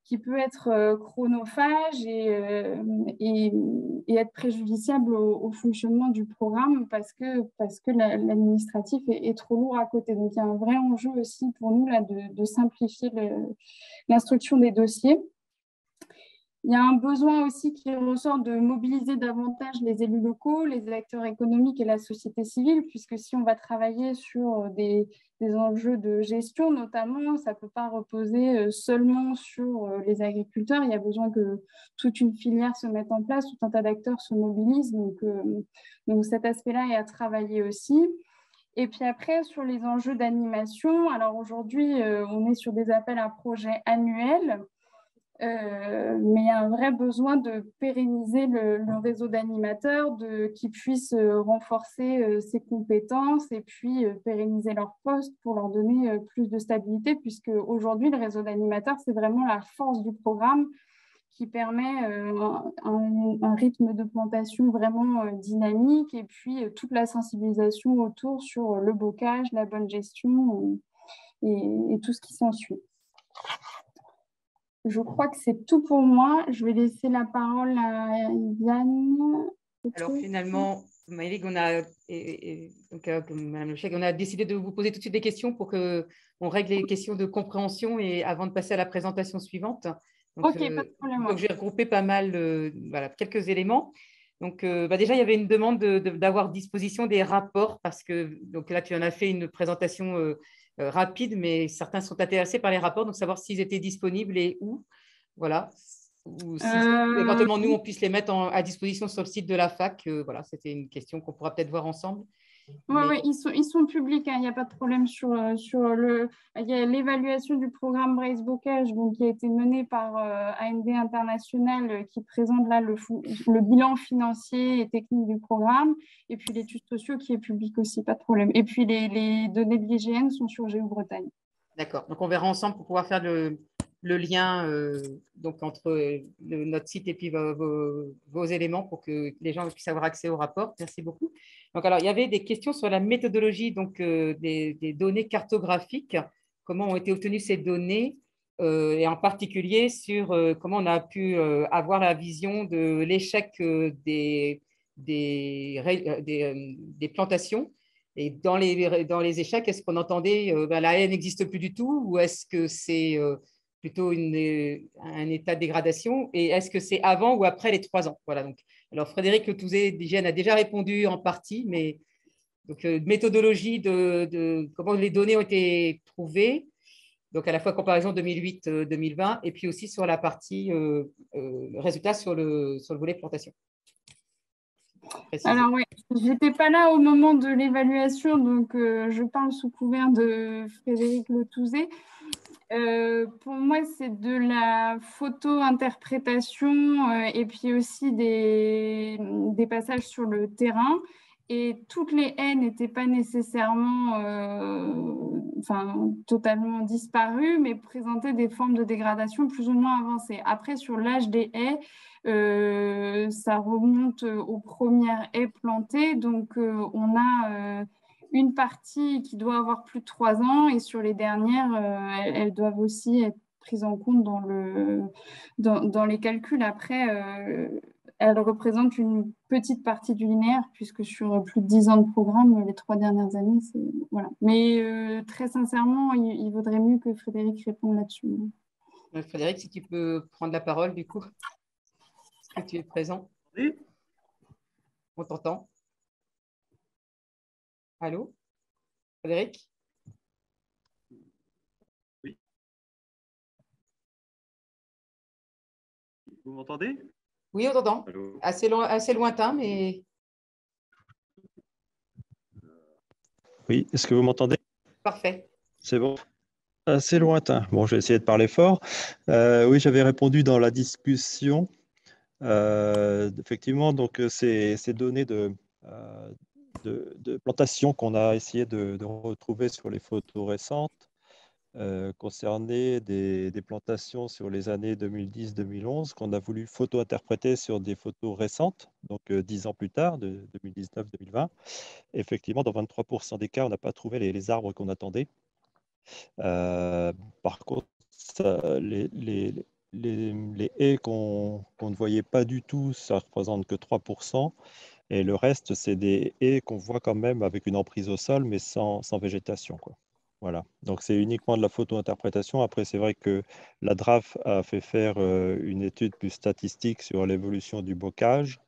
qui peut être chronophage et être préjudiciable au fonctionnement du programme parce que l'administratif est trop lourd à côté. Donc, il y a un vrai enjeu aussi pour nous là, de simplifier l'instruction des dossiers. Il y a un besoin aussi qui ressort de mobiliser davantage les élus locaux, les acteurs économiques et la société civile, puisque si on va travailler sur des enjeux de gestion notamment, ça ne peut pas reposer seulement sur les agriculteurs. Il y a besoin que toute une filière se mette en place, tout un tas d'acteurs se mobilisent. Donc cet aspect-là est à travailler aussi. Et puis après, sur les enjeux d'animation, alors aujourd'hui, on est sur des appels à projets annuels. Mais il y a un vrai besoin de pérenniser le réseau d'animateurs, qui puissent renforcer ses compétences et puis pérenniser leur poste pour leur donner plus de stabilité, puisque aujourd'hui, le réseau d'animateurs, c'est vraiment la force du programme qui permet un rythme de plantation vraiment dynamique et puis toute la sensibilisation autour sur le bocage, la bonne gestion et tout ce qui s'ensuit. Je crois que c'est tout pour moi. Je vais laisser la parole à Yann. Alors finalement, Maëlie, on a décidé de vous poser tout de suite des questions pour qu'on règle les questions de compréhension et avant de passer à la présentation suivante. Donc, ok, pas de problème. Donc j'ai regroupé pas mal, quelques éléments. Donc déjà, il y avait une demande d'avoir disposition des rapports parce que donc là, tu en as fait une présentation rapide, mais certains sont intéressés par les rapports, donc savoir s'ils étaient disponibles et où. Voilà. Ou si éventuellement, nous, on puisse les mettre à disposition sur le site de la fac. Voilà, c'était une question qu'on pourra peut-être voir ensemble. Oui, ils sont publics, il n'y a pas de problème il y a l'évaluation du programme Breizh Bocage qui a été menée par AND International qui présente là le bilan financier et technique du programme et puis l'étude sociale qui est publique aussi, pas de problème. Et puis les données de l'IGN sont sur Géo-Bretagne. D'accord, donc on verra ensemble pour pouvoir faire le lien donc entre notre site et puis vos éléments pour que les gens puissent avoir accès au rapport. Merci beaucoup. Donc, alors, il y avait des questions sur la méthodologie donc, des données cartographiques, comment ont été obtenues ces données, et en particulier sur comment on a pu avoir la vision de l'échec des plantations. Et dans les échecs, est-ce qu'on entendait la haie n'existe plus du tout, ou est-ce que c'est plutôt un état de dégradation, et est-ce que c'est avant ou après les 3 ans? Voilà, donc, alors Frédéric Letouzé d'IGN a déjà répondu en partie, mais donc, méthodologie de comment les données ont été trouvées, donc à la fois comparaison 2008-2020, et puis aussi sur la partie résultats sur le volet plantation. Alors oui, je n'étais pas là au moment de l'évaluation, donc je parle sous couvert de Frédéric Letouzé. Pour moi, c'est de la photo-interprétation et puis aussi des passages sur le terrain. Et toutes les haies n'étaient pas nécessairement totalement disparues, mais présentaient des formes de dégradation plus ou moins avancées. Après, sur l'âge des haies, ça remonte aux premières haies plantées. Donc, on a une partie qui doit avoir plus de 3 ans, et sur les dernières, elles doivent aussi être prises en compte dans les calculs. Après, elles représentent une petite partie du linéaire, puisque sur plus de 10 ans de programme, les 3 dernières années, c'est... Voilà. Mais très sincèrement, il vaudrait mieux que Frédéric réponde là-dessus. Frédéric, si tu peux prendre la parole, du coup. Est-ce que tu es présent? Oui. On t'entend. Allô, Frédéric? Oui. Vous m'entendez? Oui, on t'entend. Assez lointain, mais... Oui, est-ce que vous m'entendez? Parfait. C'est bon. Assez lointain. Bon, je vais essayer de parler fort. Oui, j'avais répondu dans la discussion. Effectivement, donc ces données de plantation qu'on a essayé de retrouver sur les photos récentes concernaient des plantations sur les années 2010-2011 qu'on a voulu photo-interpréter sur des photos récentes, donc 10 ans plus tard, de 2019-2020. Effectivement, dans 23% des cas, on n'a pas trouvé les arbres qu'on attendait. Par contre, les haies qu'on ne voyait pas du tout, ça représente que 3%. Et le reste, c'est des haies qu'on voit quand même avec une emprise au sol, mais sans végétation, quoi. Voilà. Donc, c'est uniquement de la photo-interprétation. Après, c'est vrai que la DRAF a fait faire une étude plus statistique sur l'évolution du bocage.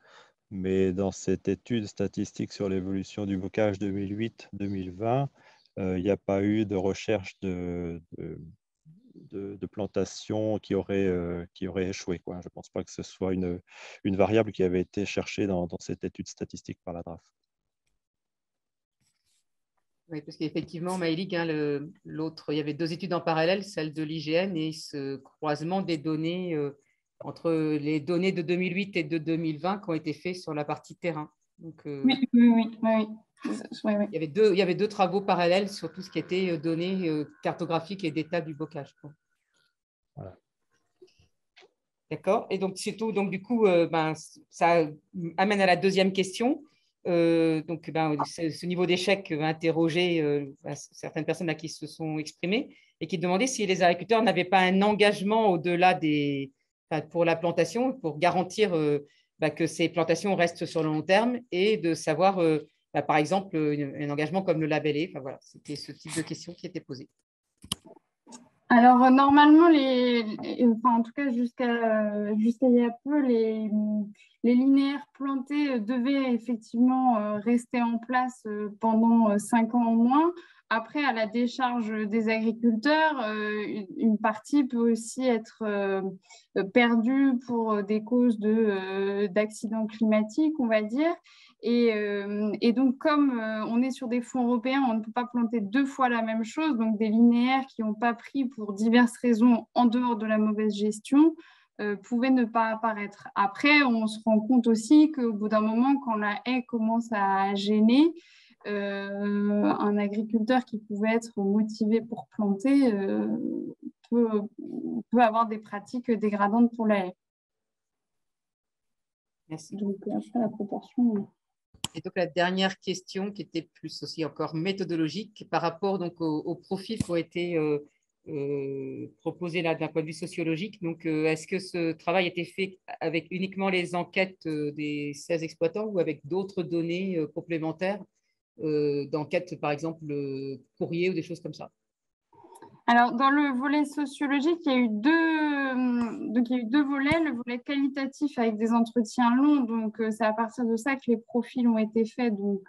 Mais dans cette étude statistique sur l'évolution du bocage 2008-2020, il n'y a pas eu de recherche de plantation qui aurait échoué, quoi. Je ne pense pas que ce soit une variable qui avait été cherchée dans cette étude statistique par la DRAF. Oui, parce qu'effectivement, Maëlik, l'autre, il y avait 2 études en parallèle, celle de l'IGN et ce croisement des données entre les données de 2008 et de 2020 qui ont été faits sur la partie terrain. Donc, oui. Il y avait 2 travaux parallèles sur tout ce qui était données cartographiques et d'état du bocage. Voilà. D'accord. Et donc, surtout, donc, du coup, ça amène à la deuxième question. Ce niveau d'échec va interroger certaines personnes qui se sont exprimées et qui demandaient si les agriculteurs n'avaient pas un engagement au-delà pour la plantation, pour garantir que ces plantations restent sur le long terme, et de savoir, par exemple, un engagement comme le labellé. Enfin, voilà, c'était ce type de questions qui étaient posées. Alors, normalement, en tout cas, jusqu'à il y a peu, les linéaires plantés devaient effectivement rester en place pendant 5 ans au moins. Après, à la décharge des agriculteurs, une partie peut aussi être perdue pour des causes d'accidents climatiques, on va dire. Et donc, comme on est sur des fonds européens, on ne peut pas planter 2 fois la même chose. Donc, des linéaires qui n'ont pas pris pour diverses raisons en dehors de la mauvaise gestion pouvaient ne pas apparaître. Après, on se rend compte aussi qu'au bout d'un moment, quand la haie commence à gêner, un agriculteur qui pouvait être motivé pour planter peut avoir des pratiques dégradantes pour la haie. Merci. Donc, après, la proportion… Et donc, la dernière question, qui était plus aussi encore méthodologique, par rapport donc, aux profils qui ont été proposés là d'un point de vue sociologique. Donc, est-ce que ce travail a été fait avec uniquement les enquêtes des 16 exploitants ou avec d'autres données complémentaires d'enquêtes, par exemple, courrier ou des choses comme ça? Alors, dans le volet sociologique, il y a eu deux volets. Le volet qualitatif avec des entretiens longs, donc c'est à partir de ça que les profils ont été faits, donc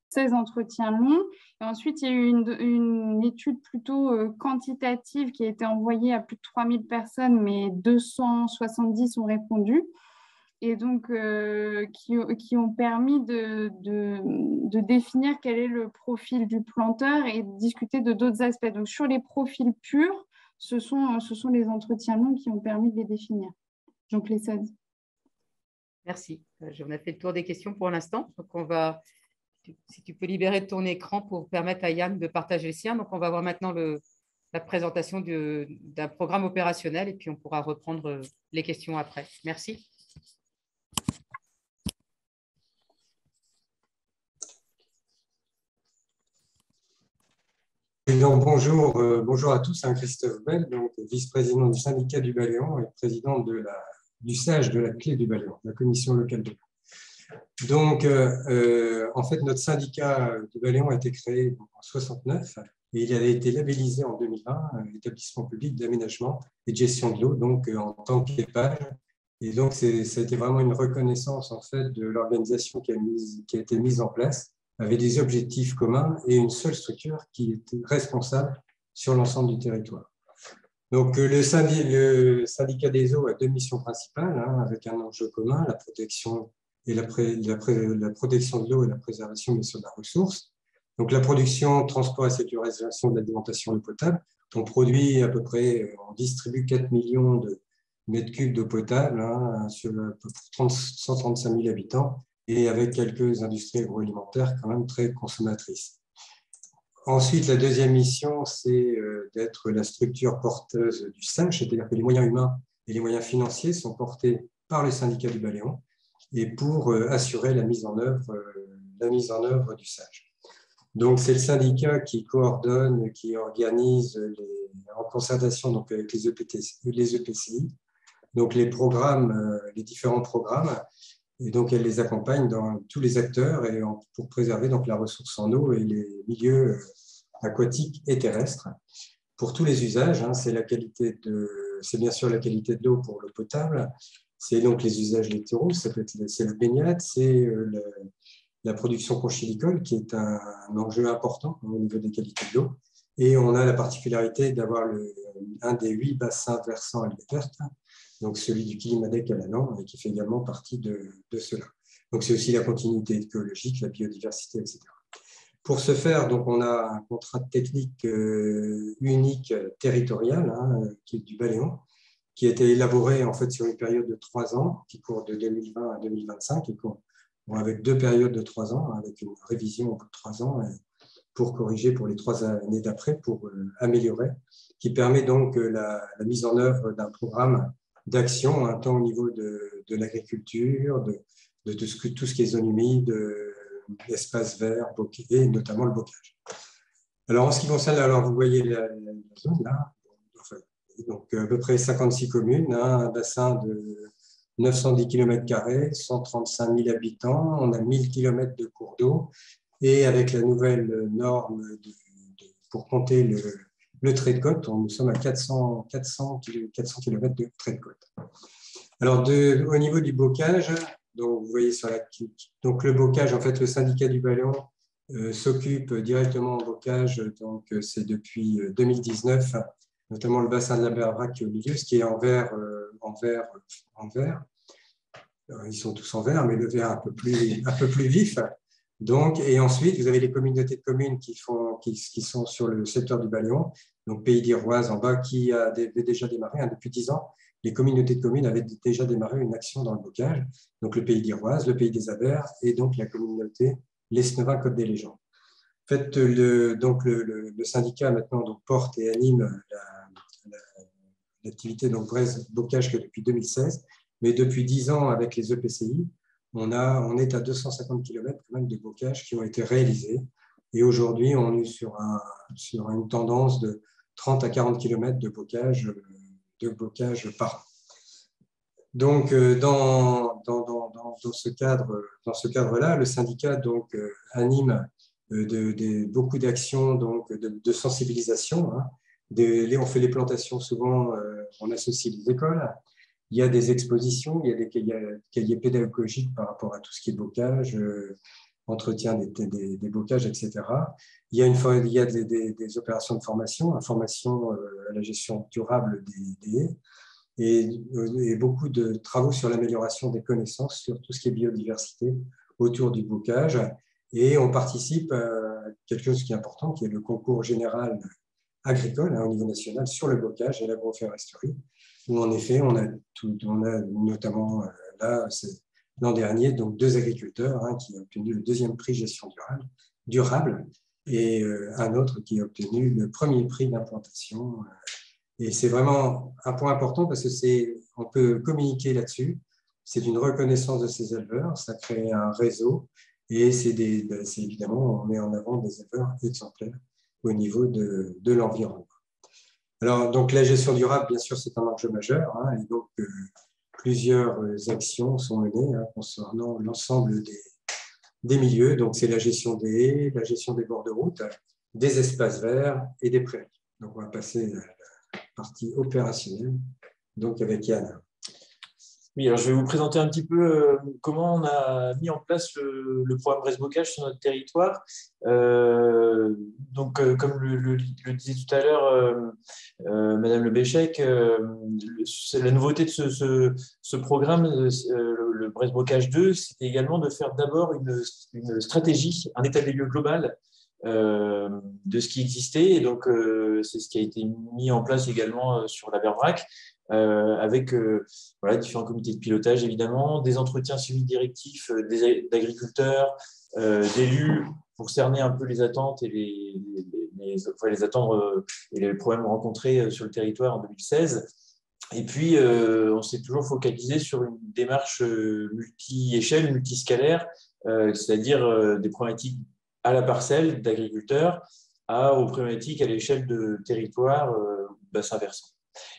16 entretiens longs. Et ensuite, il y a eu une étude plutôt quantitative qui a été envoyée à plus de 3000 personnes, mais 270 ont répondu. Et donc qui ont permis de définir quel est le profil du planteur et de discuter de d'autres aspects. Donc, sur les profils purs, ce sont les entretiens longs qui ont permis de les définir, donc les 16. Merci. On a fait le tour des questions pour l'instant. Donc, si tu peux libérer ton écran pour permettre à Yann de partager le sien. Donc, on va voir maintenant la présentation d'un programme opérationnel et puis on pourra reprendre les questions après. Merci. Donc, bonjour à tous, Christophe Bell, donc vice-président du syndicat du Baléon et président du SAGE de la Clé du Baléon, la commission locale de l'eau. Donc, en fait, notre syndicat du Baléon a été créé en 1969 et il avait été labellisé en 2020, établissement public d'aménagement et de gestion de l'eau, donc en tant qu'EPAGE. Et donc, ça a été vraiment une reconnaissance en fait de l'organisation qui a été mise en place, avec des objectifs communs et une seule structure qui était responsable sur l'ensemble du territoire. Donc, le syndicat des eaux a deux missions principales, avec un enjeu commun, la protection et la protection de l'eau et la préservation bien sûr de la ressource. Donc, la production, transport et sécurisation de l'alimentation d'eau potable. On produit à peu près, on distribue 4 millions de mètres cubes d'eau potable sur 135 000 habitants, et avec quelques industries agroalimentaires quand même très consommatrices. Ensuite, la deuxième mission, c'est d'être la structure porteuse du SAGE, c'est-à-dire que les moyens humains et les moyens financiers sont portés par le syndicat du Baléon et pour assurer la mise en œuvre du SAGE. Donc, c'est le syndicat qui coordonne, qui organise en concertation donc, avec les EPCI, donc les programmes, les différents programmes. Et donc, elle les accompagne dans tous les acteurs pour préserver donc, la ressource en eau et les milieux aquatiques et terrestres. Pour tous les usages, c'est bien sûr la qualité de l'eau pour l'eau potable, c'est donc les usages littoraux, c'est la baignade, c'est la production conchilicole qui est un enjeu important au niveau des qualités de l'eau. Et on a la particularité d'avoir un des 8 bassins versants à l'île verte, donc celui du Kilimadec à Lannan, et qui fait également partie de cela. Donc c'est aussi la continuité écologique, la biodiversité, etc. Pour ce faire, donc, on a un contrat technique unique territorial, qui est du Baléon, qui a été élaboré en fait sur une période de 3 ans, qui court de 2020 à 2025, et avec 2 périodes de 3 ans, avec une révision au bout de 3 ans, pour corriger pour les 3 années d'après, pour améliorer, qui permet donc la mise en œuvre d'un programme d'action, tant au niveau de l'agriculture, de tout ce qui est zone humide, espaces verts, et notamment le bocage. Alors, en ce qui concerne, alors vous voyez la zone là, donc à peu près 56 communes, un bassin de 910 km², 135 000 habitants, on a 1000 km de cours d'eau, et avec la nouvelle norme pour compter le trait de côte, nous sommes à 400 km de trait de côte. Alors, au niveau du bocage, donc vous voyez sur donc le bocage, en fait, le syndicat du Baléon s'occupe directement en bocage, donc c'est depuis 2019, notamment le bassin de la Berbrac qui est au milieu, ce qui est en vert. Ils sont tous en vert, mais le vert un peu plus vif. Donc, et ensuite, vous avez les communautés de communes qui sont sur le secteur du Baléon, donc Pays d'Iroise en bas, qui avait déjà démarré depuis 10 ans. Les communautés de communes avaient déjà démarré une action dans le bocage, donc le Pays d'Iroise, le Pays des Abers et donc la communauté Lesnevin-Côte-des-Légendes. En fait, le syndicat maintenant donc, porte et anime l'activité donc bocage que depuis 2016, mais depuis 10 ans avec les EPCI, on est à 250 km quand même de bocage qui ont été réalisés. Et aujourd'hui, on est sur une tendance de 30 à 40 km de bocage par an. Donc, dans ce cadre-là, le syndicat donc, anime beaucoup d'actions de sensibilisation. Hein. On fait les plantations souvent, on associe les écoles. Il y a des expositions, il y a des cahiers pédagogiques par rapport à tout ce qui est bocage, entretien des bocages, etc. Il y a des opérations de formation à la gestion durable des haies et beaucoup de travaux sur l'amélioration des connaissances sur tout ce qui est biodiversité autour du bocage. Et on participe à quelque chose qui est important, qui est le concours général agricole au niveau national sur le bocage et l'agroforesterie, où en effet, on a notamment l'an dernier donc 2 agriculteurs qui ont obtenu le 2e prix gestion durable et un autre qui a obtenu le 1er prix d'implantation. Et c'est vraiment un point important parce qu'on peut communiquer là-dessus. C'est une reconnaissance de ces éleveurs, ça crée un réseau et c'est évidemment, on met en avant des éleveurs exemplaires au niveau de l'environnement. Alors, donc, la gestion durable, bien sûr, c'est un enjeu majeur. Et donc, plusieurs actions sont menées concernant l'ensemble des milieux. Donc, c'est la gestion des haies, la gestion des bords de route, des espaces verts et des prairies. Donc, on va passer à la partie opérationnelle, donc avec Yann. Oui, alors je vais vous présenter un petit peu comment on a mis en place le programme Bresse Bocage sur notre territoire. Donc, comme le disait tout à l'heure Madame Le Béchec, la nouveauté de ce programme, le Bresse Bocage 2, c'était également de faire d'abord une stratégie, un état des lieux global de ce qui existait. Et donc, c'est ce qui a été mis en place également sur la Berbrac. Avec différents comités de pilotage, évidemment, des entretiens suivis directifs d'agriculteurs, d'élus, pour cerner un peu les attentes et les attendre et les problèmes rencontrés sur le territoire en 2016. Et puis, on s'est toujours focalisé sur une démarche multi-échelle, multiscalaire, c'est-à-dire des problématiques à la parcelle d'agriculteurs aux problématiques à l'échelle de territoire, bassin versant.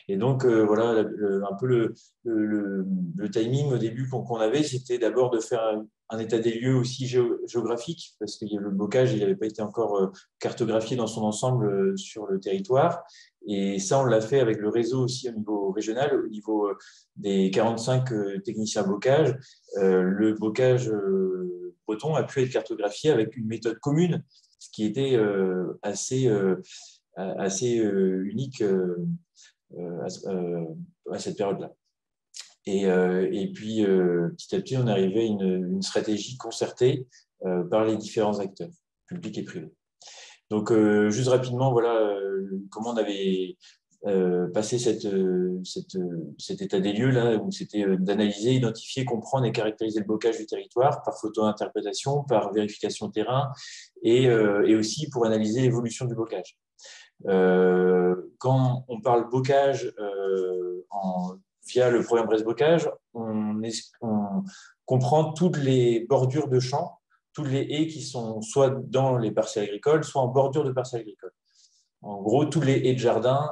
Et donc, voilà, un peu le timing au début qu'on avait, c'était d'abord de faire un état des lieux aussi géographique, parce que le bocage, il n'avait pas été encore cartographié dans son ensemble sur le territoire. Et ça, on l'a fait avec le réseau aussi au niveau régional, au niveau des 45 techniciens bocage. Le bocage breton a pu être cartographié avec une méthode commune, ce qui était assez unique à cette période-là. Et puis, petit à petit, on arrivait à une stratégie concertée par les différents acteurs, publics et privés. Donc, juste rapidement, voilà comment on avait passé cet état des lieux, là, où c'était d'analyser, identifier, comprendre et caractériser le bocage du territoire par photo-interprétation, par vérification terrain, et aussi pour analyser l'évolution du bocage. Quand on parle bocage via le programme Bresse Bocage, on comprend toutes les bordures de champs, toutes les haies qui sont soit dans les parcelles agricoles, soit en bordure de parcelles agricoles. En gros, toutes les haies de jardin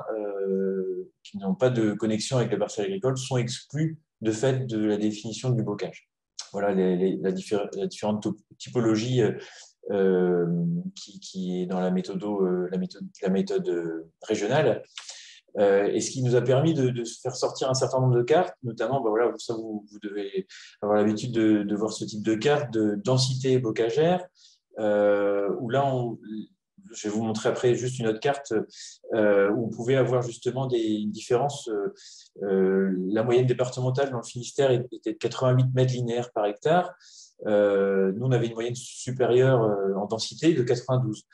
qui n'ont pas de connexion avec les parcelles agricoles sont exclues de fait de la définition du bocage. Voilà la différente typologie qui est dans la méthode régionale. Et ce qui nous a permis de faire sortir un certain nombre de cartes, notamment, voilà, ça vous devez avoir l'habitude de voir ce type de carte de densité bocagère, où là, je vais vous montrer après juste une autre carte où vous pouvez avoir justement des différences. La moyenne départementale dans le Finistère était de 88 mètres linéaires par hectare. Nous, on avait une moyenne supérieure en densité de 92,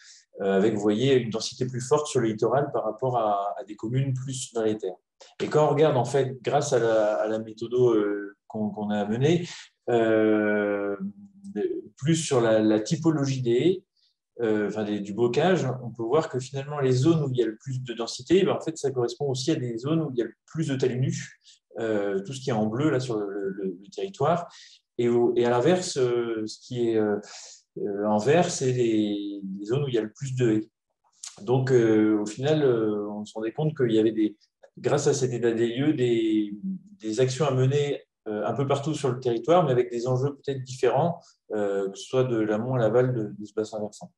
avec, vous voyez, une densité plus forte sur le littoral par rapport à des communes plus dans les terres. Et quand on regarde, en fait, grâce à la méthode qu'on a menée, plus sur la typologie des haies, du bocage, on peut voir que finalement, les zones où il y a le plus de densité, en fait, ça correspond aussi à des zones où il y a le plus de talus nus, tout ce qui est en bleu là, sur le territoire. Et à l'inverse, ce qui est en vert, c'est les zones où il y a le plus de haies. Donc, au final, on se rendait compte qu'il y avait grâce à cet état des lieux, des actions à mener un peu partout sur le territoire, mais avec des enjeux peut-être différents, que ce soit de l'amont à l'aval de ce bassin versant.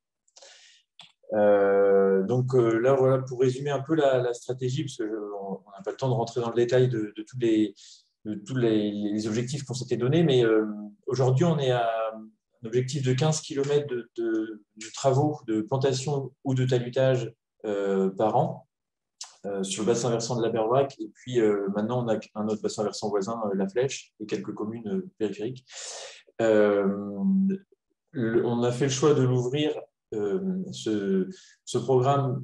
Donc là, voilà, pour résumer un peu la stratégie, parce qu'on n'a pas le temps de rentrer dans le détail de tous les objectifs qu'on s'était donnés, mais aujourd'hui, on est à un objectif de 15 km de travaux de plantation ou de talutage par an sur le bassin versant de la Berbrac. Et puis maintenant, on a un autre bassin versant voisin, La Flèche, et quelques communes périphériques. On a fait le choix de l'ouvrir, ce programme,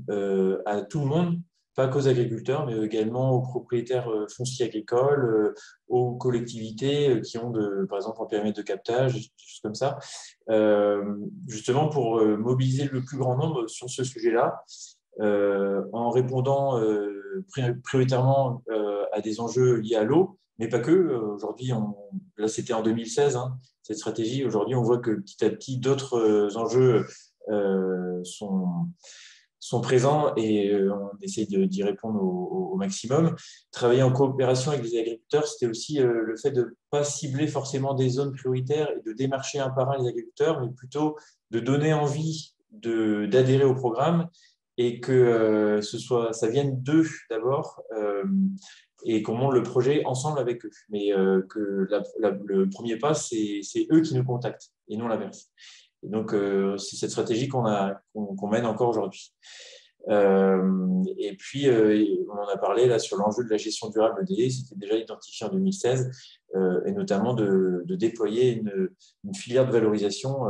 à tout le monde, pas qu'aux agriculteurs, mais également aux propriétaires fonciers agricoles, aux collectivités qui ont, par exemple, un périmètre de captage, des choses comme ça, justement pour mobiliser le plus grand nombre sur ce sujet-là, en répondant prioritairement à des enjeux liés à l'eau, mais pas que. Aujourd'hui, là, c'était en 2016, hein, cette stratégie. Aujourd'hui, on voit que petit à petit, d'autres enjeux sont présents et on essaie d'y répondre au maximum. Travailler en coopération avec les agriculteurs, c'était aussi le fait de ne pas cibler forcément des zones prioritaires et de démarcher un par un les agriculteurs, mais plutôt de donner envie d'adhérer au programme et que ça vienne d'eux d'abord et qu'on monte le projet ensemble avec eux. Mais que le premier pas, c'est eux qui nous contactent et non l'inverse. Et donc, c'est cette stratégie qu'on mène encore aujourd'hui. Et puis, on en a parlé là sur l'enjeu de la gestion durable des haies, c'était déjà identifié en 2016, et notamment de déployer une filière de valorisation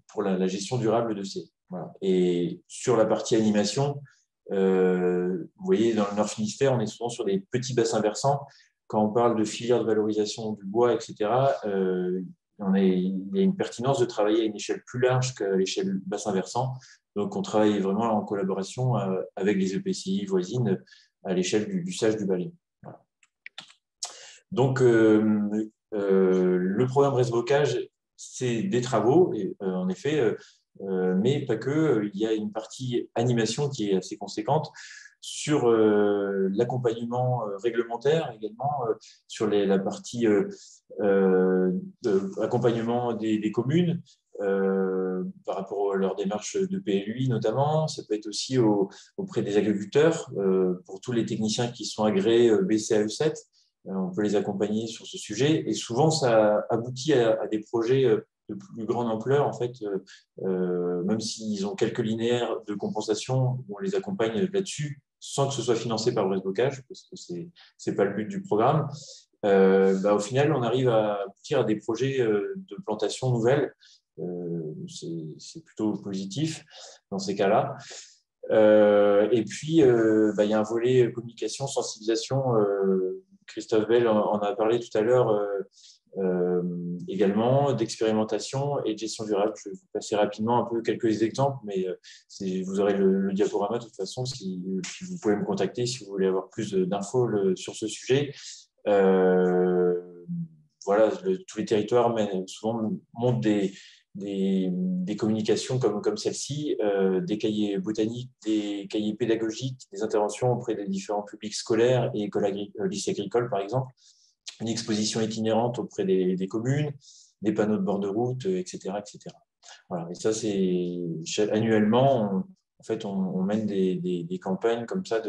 pour la gestion durable de ces haies. Voilà. Et sur la partie animation, vous voyez, dans le Nord Finistère, on est souvent sur des petits bassins versants. Quand on parle de filière de valorisation du bois, etc., il y a une pertinence de travailler à une échelle plus large qu'à l'échelle bassin versant. Donc, on travaille vraiment en collaboration avec les EPCI voisines à l'échelle du SAGE du Baléon. Voilà. Donc, le programme Brest-Bocage, c'est des travaux, en effet, mais pas que. Il y a une partie animation qui est assez conséquente sur l'accompagnement réglementaire également, sur la partie accompagnement des communes par rapport à leur démarche de PLUI notamment. Ça peut être aussi auprès des agriculteurs, pour tous les techniciens qui sont agréés BCAE7. On peut les accompagner sur ce sujet et souvent ça aboutit à des projets de plus grande ampleur, en fait, même s'ils ont quelques linéaires de compensation, on les accompagne là-dessus sans que ce soit financé par Brest-Bocage, parce que ce n'est pas le but du programme. Au final, on arrive à aboutir à des projets de plantation nouvelles. C'est plutôt positif dans ces cas-là. Et puis, il y a un volet communication, sensibilisation. Christophe Bell en a parlé tout à l'heure, également d'expérimentation et de gestion durable. Je vais vous passer rapidement un peu quelques exemples, mais vous aurez le diaporama de toute façon, si vous pouvez me contacter si vous voulez avoir plus d'infos sur ce sujet. Voilà, tous les territoires souvent montent des communications comme celle-ci, des cahiers botaniques, des cahiers pédagogiques, des interventions auprès des différents publics scolaires et lycées agricoles, par exemple, une exposition itinérante auprès des communes, des panneaux de bord de route, etc. etc. Voilà. Et ça, c'est annuellement, en fait, on mène des campagnes comme ça,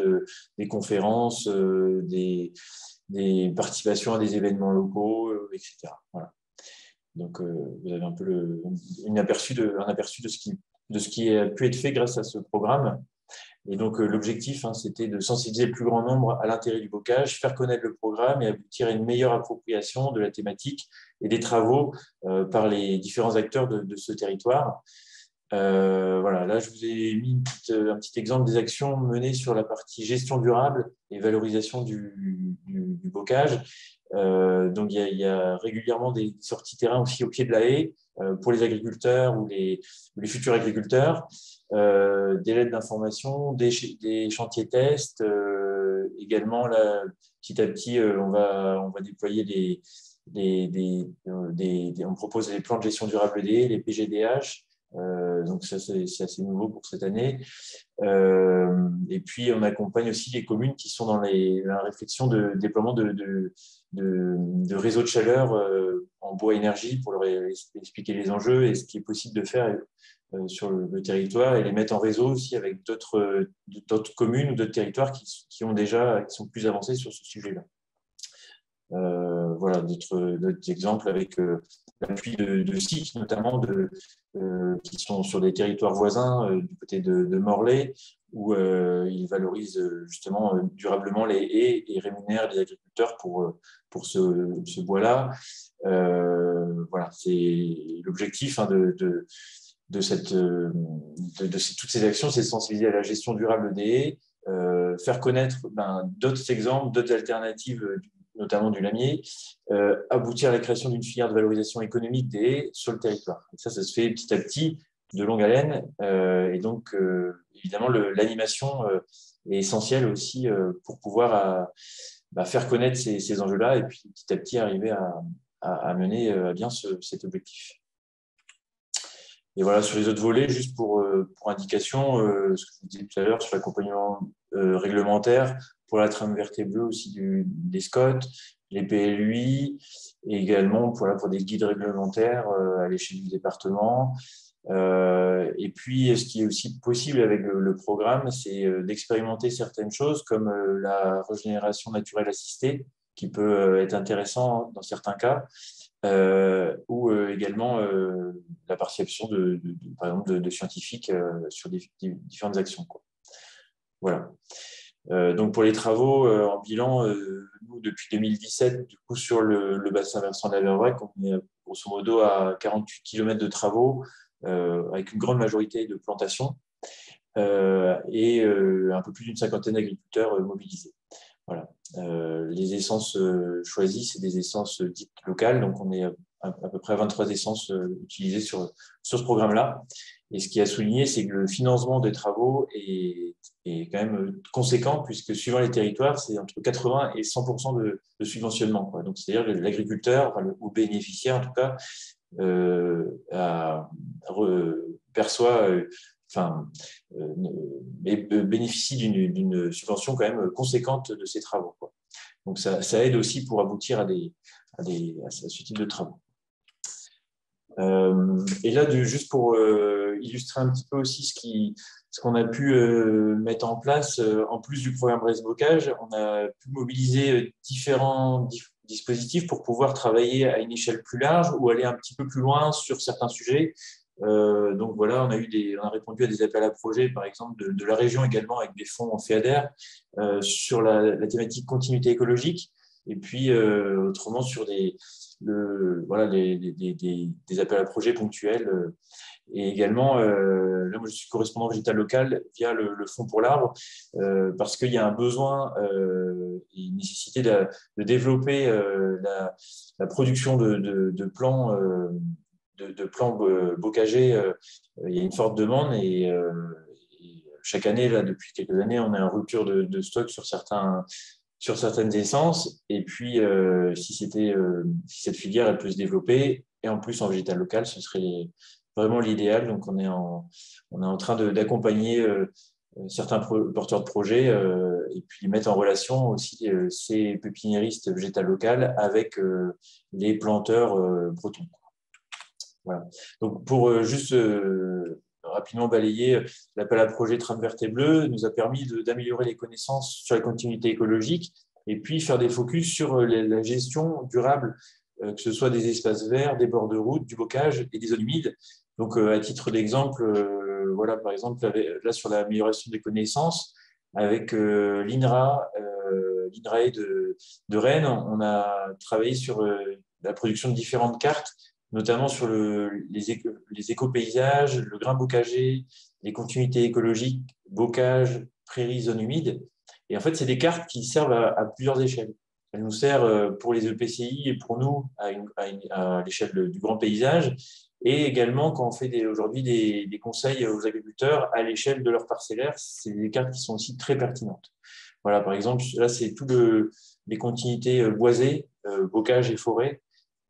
des conférences, des participations à des événements locaux, etc. Voilà. Donc, vous avez un peu un aperçu de ce qui a pu être fait grâce à ce programme. Et donc, l'objectif, c'était de sensibiliser le plus grand nombre à l'intérêt du bocage, faire connaître le programme et aboutir à une meilleure appropriation de la thématique et des travaux par les différents acteurs de ce territoire. Voilà, là, je vous ai mis un petit exemple des actions menées sur la partie gestion durable et valorisation du bocage. Donc, il y a régulièrement des sorties terrain aussi au pied de la haie pour les agriculteurs ou les futurs agriculteurs, des lettres d'information, des chantiers tests. Également, là, petit à petit, on va déployer on propose les plans de gestion durable des haies, les PGDH. Donc, ça, c'est assez nouveau pour cette année. Et puis, on accompagne aussi les communes qui sont dans la réflexion de déploiement de réseaux de chaleur en bois énergie pour leur expliquer les enjeux et ce qui est possible de faire sur le territoire et les mettre en réseau aussi avec d'autres communes ou d'autres territoires qui sont plus avancés sur ce sujet-là. Voilà, d'autres exemples avec l'appui de sites, notamment qui sont sur des territoires voisins du côté de Morlaix, où ils valorisent justement durablement les haies et rémunèrent les agriculteurs pour ce bois-là. Voilà, c'est l'objectif de toutes ces actions, c'est de sensibiliser à la gestion durable des haies, faire connaître d'autres exemples, d'autres alternatives, notamment du lamier, aboutir à la création d'une filière de valorisation économique des haies sur le territoire. Et ça se fait petit à petit, de longue haleine. Et donc, évidemment, l'animation est essentielle aussi pour pouvoir faire connaître ces enjeux-là et puis petit à petit arriver à mener à bien cet objectif. Et voilà, sur les autres volets, juste pour indication, ce que je vous disais tout à l'heure sur l'accompagnement réglementaire, pour la trame verte et bleue aussi des SCOT, les PLUI, et également pour des guides réglementaires à l'échelle du département. Et puis, ce qui est aussi possible avec le programme, c'est d'expérimenter certaines choses comme la régénération naturelle assistée, qui peut être intéressant dans certains cas, ou également la participation par exemple de scientifiques sur différentes actions, quoi. Voilà. Donc pour les travaux en bilan, nous depuis 2017, du coup sur le bassin versant de la Verbrac, on est grosso modo à 48 km de travaux avec une grande majorité de plantations et un peu plus d'une cinquantaine d'agriculteurs mobilisés. Voilà. Les essences choisies, c'est des essences dites locales, donc on est à peu près 23 essences utilisées sur ce programme-là. Et ce qui a souligné, c'est que le financement des travaux est quand même conséquent, puisque suivant les territoires, c'est entre 80 et 100% de subventionnement, quoi. Donc, c'est-à-dire que l'agriculteur, ou bénéficiaire en tout cas, perçoit, bénéficie d'une subvention quand même conséquente de ces travaux, quoi. Donc, ça aide aussi pour aboutir à ce type de travaux. Et là, juste pour illustrer un petit peu aussi ce qu'on a pu mettre en place, en plus du programme Brest Bocage, on a pu mobiliser différents dispositifs pour pouvoir travailler à une échelle plus large ou aller un petit peu plus loin sur certains sujets. Donc voilà, on a répondu à des appels à projets, par exemple, de la région également, avec des fonds en FEADER, sur la thématique continuité écologique, et puis autrement sur des appels à projets ponctuels. Et également, là, moi, je suis correspondant végétal local via le Fonds pour l'arbre, parce qu'il y a un besoin et une nécessité de développer la production de plants bocagers. Il y a une forte demande et chaque année, là, depuis quelques années, on est en rupture de stock sur certaines essences. Et puis, si cette filière elle peut se développer, et en plus en végétal local, ce serait vraiment l'idéal. Donc, on est en train d'accompagner certains porteurs de projets et puis mettre en relation aussi ces pépiniéristes végétal local avec les planteurs bretons. Voilà. Donc, pour juste rapidement balayer, l'appel à projet Trame verte et bleue nous a permis d'améliorer les connaissances sur la continuité écologique et puis faire des focus sur la gestion durable, que ce soit des espaces verts, des bords de route, du bocage et des zones humides. Donc, à titre d'exemple, voilà, par exemple, là sur l'amélioration des connaissances, avec l'INRAE de Rennes, on a travaillé sur la production de différentes cartes, notamment sur les éco-paysages, le grain bocager, les continuités écologiques, bocage, prairies, zones humides. Et en fait, c'est des cartes qui servent à plusieurs échelles. Elle nous sert pour les EPCI et pour nous à l'échelle du grand paysage. Et également, quand on fait aujourd'hui des conseils aux agriculteurs à l'échelle de leur parcellaire, c'est des cartes qui sont aussi très pertinentes. Voilà, par exemple, là, c'est tout les continuités boisées, bocage et forêt.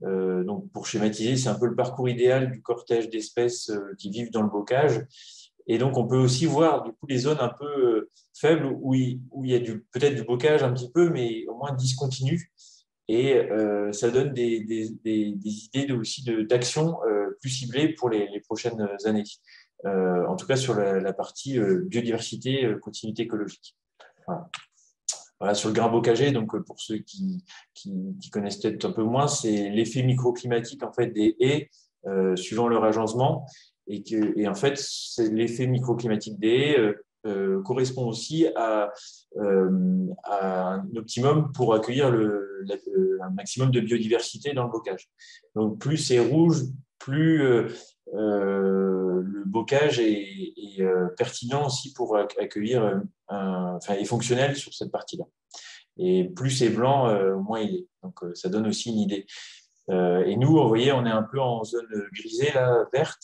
Donc, pour schématiser, c'est un peu le parcours idéal du cortège d'espèces qui vivent dans le bocage. Et donc, on peut aussi voir du coup les zones un peu faibles où il y a peut-être du bocage un petit peu, mais au moins discontinu. Et ça donne des idées aussi d'action plus ciblées pour les prochaines années. En tout cas, sur la partie biodiversité, continuité écologique. Voilà. Voilà, sur le grain bocager, donc pour ceux qui connaissent peut-être un peu moins, c'est l'effet microclimatique en fait, des haies suivant leur agencement. Et en fait, l'effet microclimatique des haies correspond aussi à un optimum pour accueillir un maximum de biodiversité dans le bocage. Donc, plus c'est rouge, plus le bocage est pertinent aussi pour accueillir, est fonctionnel sur cette partie-là. Et plus c'est blanc, moins il est. Donc, ça donne aussi une idée. Et nous, vous voyez, on est un peu en zone grisée, là, verte.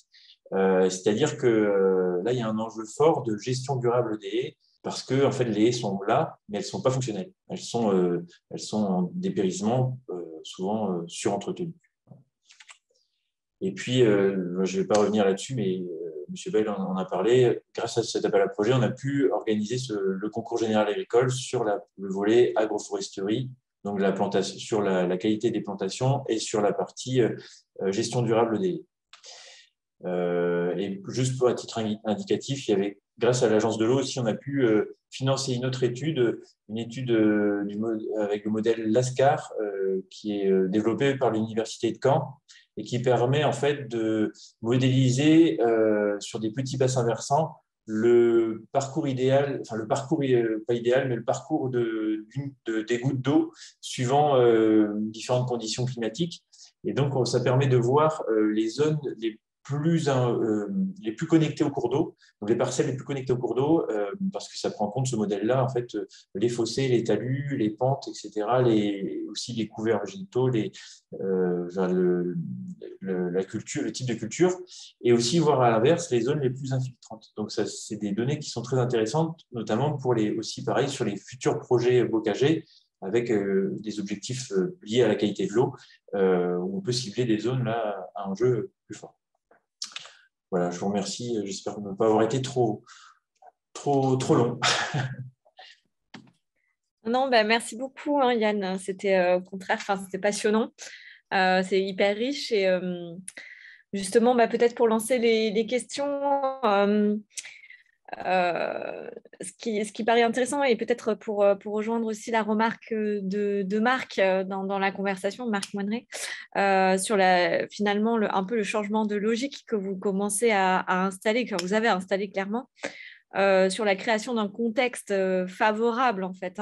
C'est-à-dire que là, il y a un enjeu fort de gestion durable des haies parce que en fait, les haies sont là, mais elles ne sont pas fonctionnelles. Elles sont en dépérissement, souvent surentretenues. Et puis, je ne vais pas revenir là-dessus, mais M. Bell en a parlé. Grâce à cet appel à projet, on a pu organiser le concours général agricole sur le volet agroforesterie, donc sur la qualité des plantations et sur la partie gestion durable des haies. Et juste à titre indicatif, grâce à l'agence de l'eau aussi, on a pu financer une autre étude, avec le modèle LASCAR, qui est développé par l'université de Caen et qui permet en fait de modéliser sur des petits bassins versants le parcours idéal, enfin le parcours pas idéal, mais le parcours des gouttes d'eau suivant différentes conditions climatiques. Et donc, ça permet de voir les zones les plus connectées au cours d'eau, donc les parcelles les plus connectées au cours d'eau, parce que ça prend en compte ce modèle-là, en fait, les fossés, les talus, les pentes, etc., aussi les couverts végétaux, la culture, le type de culture, et aussi voir à l'inverse les zones les plus infiltrantes. Donc, c'est des données qui sont très intéressantes, notamment pour aussi pareil sur les futurs projets bocagers, avec des objectifs liés à la qualité de l'eau, où on peut cibler des zones là à enjeu plus fort. Voilà, je vous remercie. J'espère ne pas avoir été trop long. Non, merci beaucoup, hein, Yann. C'était au contraire, c'était passionnant. C'est hyper riche. Et justement, peut-être pour lancer les questions, ce qui paraît intéressant, et peut-être pour rejoindre aussi la remarque de Marc dans la conversation, Marc Moineret, sur finalement un peu le changement de logique que vous commencez à installer, que vous avez installé clairement, sur la création d'un contexte favorable en fait,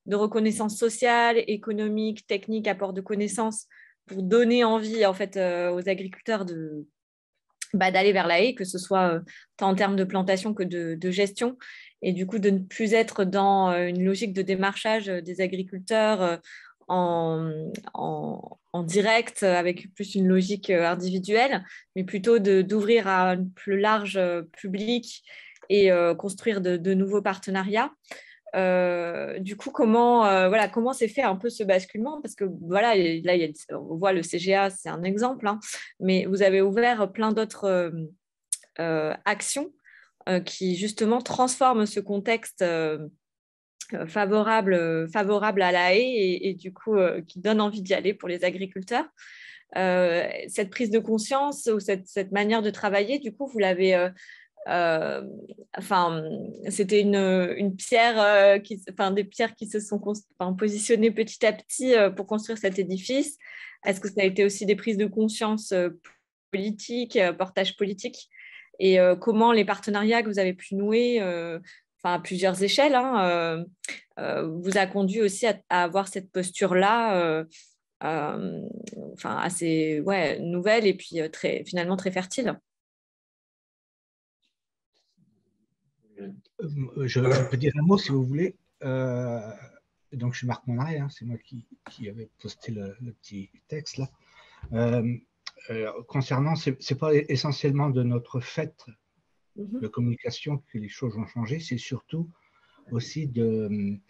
de reconnaissance sociale, économique, technique, apport de connaissances, pour donner envie en fait aux agriculteurs d'aller vers la haie, que ce soit tant en termes de plantation que de gestion, et du coup de ne plus être dans une logique de démarchage des agriculteurs en direct, avec plus une logique individuelle, mais plutôt d'ouvrir à un plus large public et construire de nouveaux partenariats. Du coup, comment s'est fait un peu ce basculement? Parce que là, on voit le CGA, c'est un exemple, mais vous avez ouvert plein d'autres actions qui justement transforment ce contexte favorable à la haie et du coup qui donne envie d'y aller pour les agriculteurs. Cette prise de conscience ou cette manière de travailler, du coup, vous l'avez... c'était une pierre, des pierres qui se sont positionnées petit à petit pour construire cet édifice. Est-ce que ça a été aussi des prises de conscience politiques, portage politique, et comment les partenariats que vous avez pu nouer à plusieurs échelles vous a conduit aussi à avoir cette posture-là assez nouvelle et puis finalement très fertile? Je peux dire un mot si vous voulez. donc je suis Marc Monnet, hein, c'est moi qui avais posté le petit texte là. Concernant, c'est pas essentiellement de notre fait de communication que les choses ont changé, c'est surtout aussi du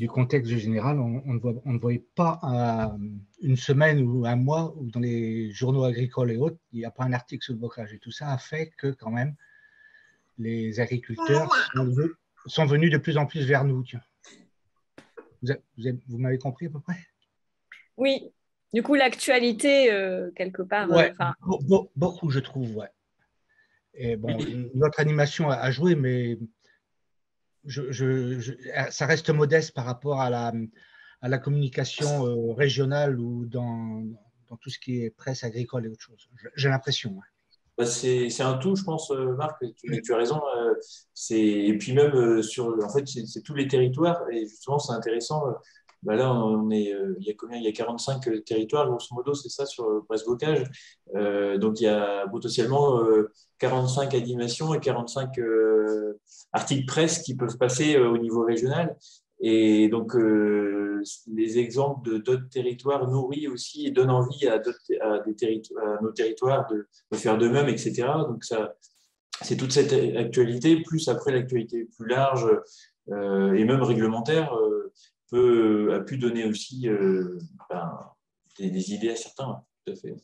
contexte général. On ne voyait pas une semaine ou un mois où dans les journaux agricoles et autres, il n'y a pas un article sur le bocage. Et tout ça a fait que quand même, les agriculteurs sont venus de plus en plus vers nous. Tiens. Vous m'avez compris à peu près? Oui. Du coup, l'actualité, quelque part… Ouais, beaucoup, je trouve, ouais. Et bon, notre animation a joué, mais ça reste modeste par rapport à la communication régionale ou dans tout ce qui est presse agricole et autre chose. J'ai l'impression. Ouais. Bah, c'est un tout, je pense, Marc, tu as raison. Et puis même, en fait, c'est tous les territoires. Et justement, c'est intéressant. Bah là, il y a combien? Il y a 45 territoires, grosso modo, c'est ça, sur Brest Bocage. Donc, il y a potentiellement 45 animations et 45 articles presse qui peuvent passer au niveau régional. Et donc, les exemples d'autres territoires nourrissent aussi et donnent envie à nos territoires de faire de même, etc. Donc, c'est toute cette actualité, plus après l'actualité plus large et même réglementaire, a pu donner aussi des idées à certains. Tout à fait.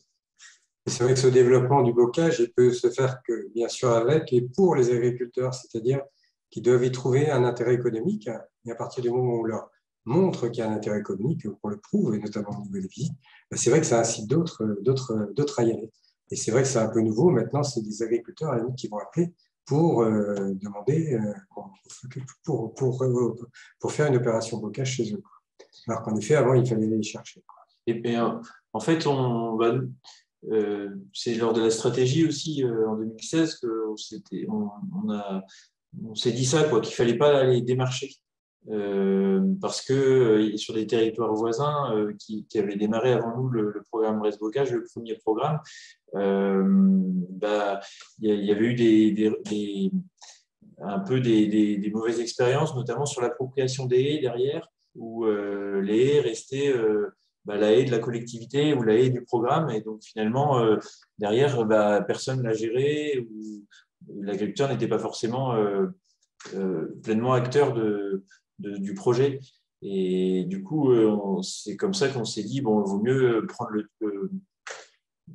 C'est vrai que ce développement du bocage il peut se faire que, bien sûr, avec et pour les agriculteurs, c'est-à-dire qu'ils doivent y trouver un intérêt économique. Et à partir du moment où on leur montre qu'il y a un intérêt économique, qu'on le prouve, et notamment au niveau des visites, c'est vrai que ça incite d'autres à y aller. Et c'est vrai que c'est un peu nouveau. Maintenant, c'est des agriculteurs à la limite qui vont appeler pour demander, pour faire une opération bocage chez eux. Alors qu'en effet, avant, il fallait aller les chercher. Et bien, en fait, c'est lors de la stratégie aussi en 2016 qu'on s'est dit ça, qu'il ne fallait pas aller démarcher. Parce que sur des territoires voisins qui avaient démarré avant nous le programme Brest Bocage, le premier programme, il y avait eu un peu des mauvaises expériences, notamment sur l'appropriation des haies derrière, où les haies restaient la haie de la collectivité ou la haie du programme, et donc finalement derrière personne ne l'a géré, ou l'agriculteur n'était pas forcément pleinement acteur du projet. Et du coup, c'est comme ça qu'on s'est dit, bon, il vaut mieux prendre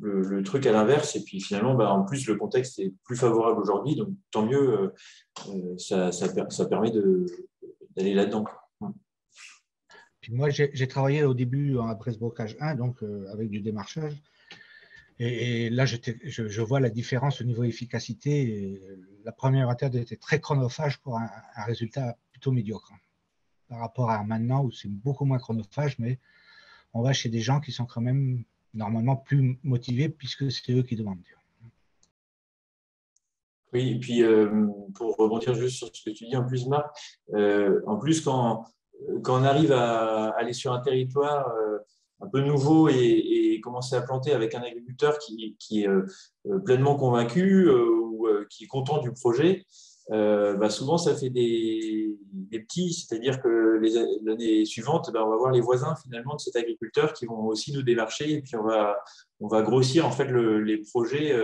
le truc à l'inverse. Et puis finalement, en plus, le contexte est plus favorable aujourd'hui, donc tant mieux, ça permet d'aller là-dedans. Puis moi, j'ai travaillé au début à Brest Bocage 1, donc avec du démarchage. Et là, je vois la différence au niveau efficacité. La première méthode était très chronophage pour un résultat plutôt médiocre. Par rapport à maintenant où c'est beaucoup moins chronophage, mais on va chez des gens qui sont quand même normalement plus motivés puisque c'est eux qui demandent. Oui, et puis pour rebondir juste sur ce que tu dis en plus, Marc, en plus quand on arrive à aller sur un territoire un peu nouveau et commencer à planter avec un agriculteur qui est pleinement convaincu ou qui est content du projet, souvent ça fait des petits, c'est-à-dire que l'année suivante, on va voir les voisins finalement de cet agriculteur qui vont aussi nous démarcher, et puis on va grossir en fait les projets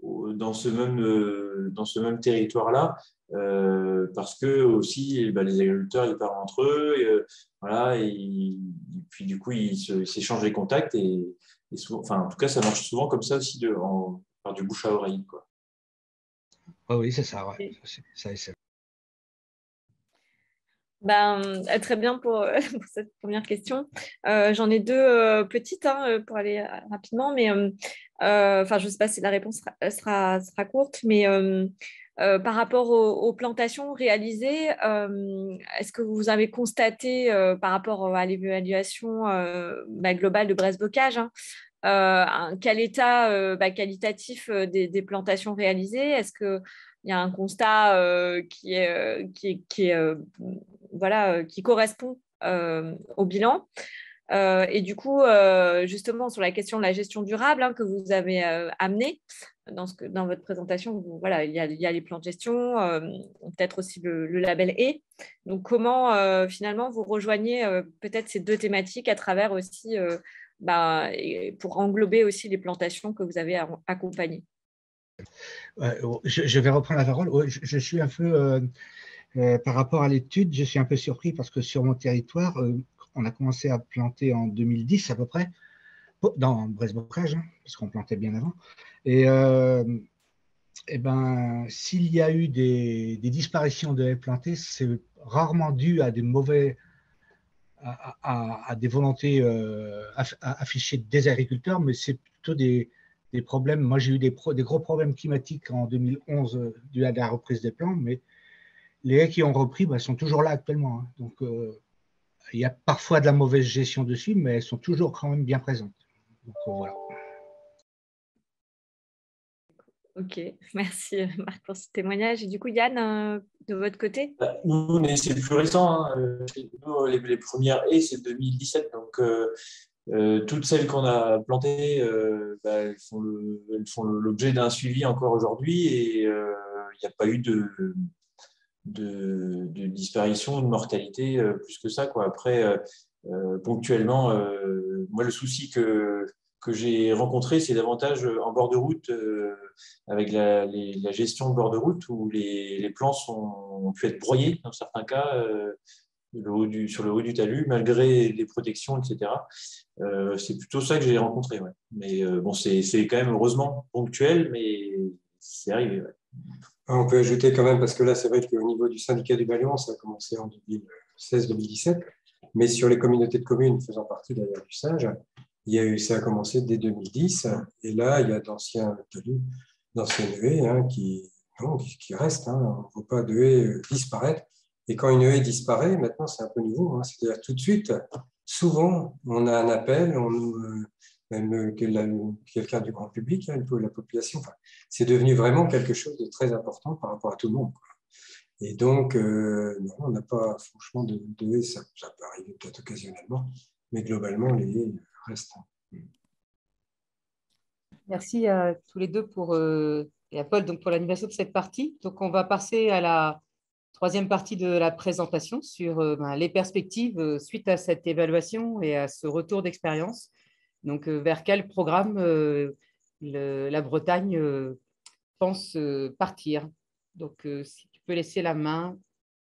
dans ce même territoire-là, parce que aussi les agriculteurs ils parlent entre eux, et puis du coup ils s'échangent les contacts, et souvent, en tout cas ça marche souvent comme ça aussi par du bouche à oreille, quoi. Oui, c'est ça, ouais. Ça essaie. Très bien pour cette première question. J'en ai deux petites pour aller rapidement, mais je ne sais pas si la réponse sera courte, mais par rapport aux plantations réalisées, est-ce que vous avez constaté par rapport à l'évaluation globale de Brest Bocage, quel état qualitatif des plantations réalisées? Est-ce qu'il y a un constat qui correspond au bilan? Et du coup, justement, sur la question de la gestion durable que vous avez amenée dans votre présentation, voilà, il y a les plans de gestion, peut-être aussi le label E. Donc, comment finalement vous rejoignez peut-être ces deux thématiques à travers aussi, pour englober aussi les plantations que vous avez accompagnées? Je vais reprendre la parole. Je suis un peu, par rapport à l'étude, je suis un peu surpris parce que sur mon territoire, on a commencé à planter en 2010 à peu près, dans Bresse-Bocage, parce qu'on plantait bien avant. Et ben, s'il y a eu des disparitions de haies plantées, c'est rarement dû à des à des volontés affichées des agriculteurs, mais c'est plutôt des problèmes. Moi, j'ai eu des gros problèmes climatiques en 2011 dû à la reprise des plants, mais les haies qui ont repris sont toujours là actuellement. Donc, il y a parfois de la mauvaise gestion dessus, mais elles sont toujours quand même bien présentes. Donc, voilà. Ok, merci Marc pour ce témoignage. Et du coup, Yann, de votre côté? Nous, c'est plus récent. Nous, les premières haies, c'est 2017. Donc, toutes celles qu'on a plantées, elles font l'objet d'un suivi encore aujourd'hui. Et il n'y a pas eu de disparition, de mortalité plus que ça, quoi. Après, ponctuellement, moi, le souci que j'ai rencontré, c'est davantage en bord de route, avec la gestion de bord de route, où les plants ont pu être broyés, dans certains cas, sur le haut du talus, malgré les protections, etc. C'est plutôt ça que j'ai rencontré. Ouais. Mais bon, c'est quand même heureusement ponctuel, mais c'est arrivé. Ouais. On peut ajouter quand même, parce que là, c'est vrai qu'au niveau du syndicat du Baléon, ça a commencé en 2016-2017, mais sur les communautés de communes faisant partie d'ailleurs du SAGE, ça a commencé dès 2010, et là, il y a d'anciennes haies qui restent. On ne voit pas de haies disparaître. Et quand une haie disparaît, maintenant, c'est un peu nouveau. C'est-à-dire tout de suite, souvent, on a un appel, même quelqu'un du grand public, un peu la population. C'est devenu vraiment quelque chose de très important par rapport à tout le monde. Et donc, non, on n'a pas franchement de haies, ça peut arriver peut-être occasionnellement, mais globalement, les haies restent. Merci à tous les deux et à Paul pour l'animation de cette partie. Donc, on va passer à la troisième partie de la présentation sur les perspectives suite à cette évaluation et à ce retour d'expérience. Donc, vers quel programme la Bretagne pense partir. Donc, si tu peux laisser la main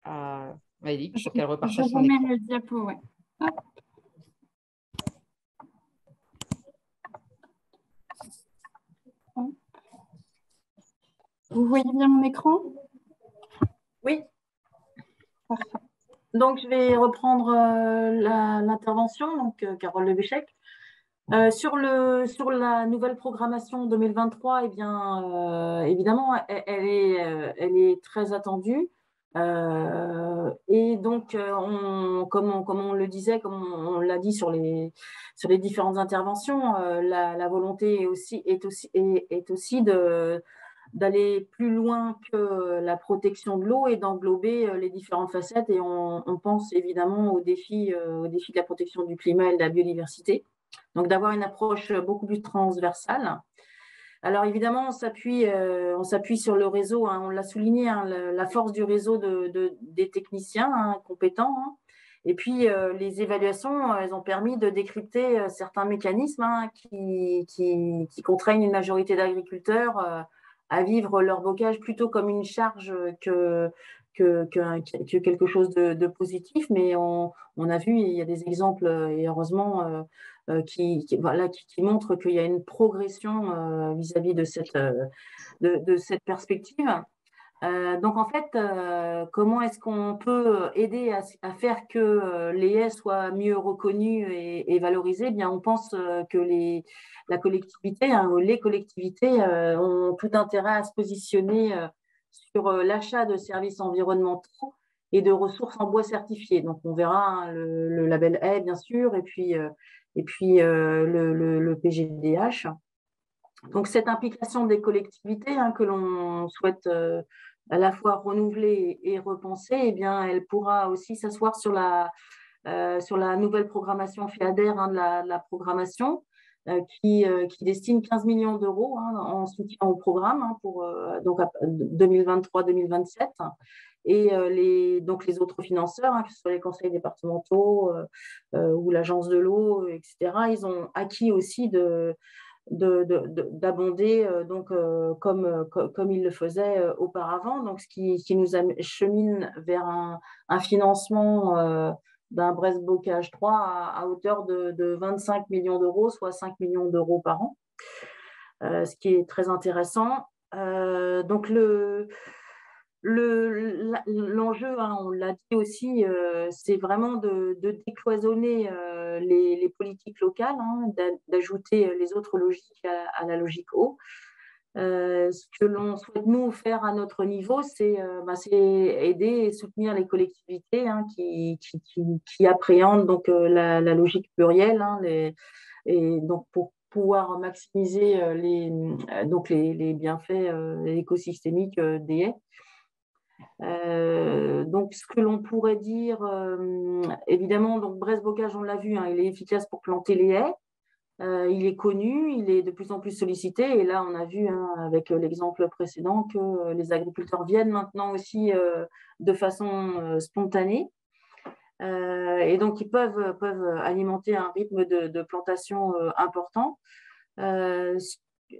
à Maëlys pour qu'elle repartage son écran. Je remets le diapo, ouais. Hop. Vous voyez bien mon écran? Oui. Parfait. Donc, je vais reprendre l'intervention, donc Carole Lebéchec. Sur la nouvelle programmation 2023, eh bien, évidemment, elle est très attendue. Et donc, comme on le disait, comme on l'a dit sur les différentes interventions, la volonté est aussi d'aller plus loin que la protection de l'eau et d'englober les différentes facettes. Et on pense évidemment au défi de la protection du climat et de la biodiversité. Donc, d'avoir une approche beaucoup plus transversale. Alors, évidemment, on s'appuie sur le réseau, on l'a souligné, la force du réseau des techniciens compétents. Et puis, les évaluations, elles ont permis de décrypter certains mécanismes qui contraignent une majorité d'agriculteurs à vivre leur bocage plutôt comme une charge que quelque chose de positif. Mais on a vu, il y a des exemples, et heureusement, qui montrent qu'il y a une progression vis-à-vis de cette perspective. Donc, en fait, comment est-ce qu'on peut aider à faire que les haies soient mieux reconnues et valorisées? Bien, on pense que la collectivité, les collectivités ont tout intérêt à se positionner sur l'achat de services environnementaux et de ressources en bois certifiées. Donc, on verra le label haie, bien sûr, et puis le PGDH. Donc, cette implication des collectivités que l'on souhaite à la fois renouveler et repenser, eh bien, elle pourra aussi s'asseoir sur la sur la nouvelle programmation FEADER de la programmation, qui destine 15 millions d'euros en soutien au programme pour donc 2023-2027. Et donc les autres financeurs, que ce soit les conseils départementaux ou l'agence de l'eau, etc., ils ont acquis aussi d'abonder comme ils le faisaient auparavant, donc ce qui nous chemine vers un financement d'un Brest-Bocage 3 à hauteur de 25 millions d'euros, soit 5 millions d'euros par an, ce qui est très intéressant. Donc l'enjeu, on l'a dit aussi, c'est vraiment de décloisonner les politiques locales, d'ajouter les autres logiques à la logique eau. Ce que l'on souhaite nous faire à notre niveau, c'est aider et soutenir les collectivités qui appréhendent donc la logique plurielle, et donc pour pouvoir maximiser les bienfaits écosystémiques des haies. Donc, ce que l'on pourrait dire, évidemment, donc Brest-Bocage, on l'a vu, il est efficace pour planter les haies. Il est connu, il est de plus en plus sollicité. Et là, on a vu avec l'exemple précédent que les agriculteurs viennent maintenant aussi de façon spontanée. Et donc, ils peuvent alimenter un rythme de plantation important.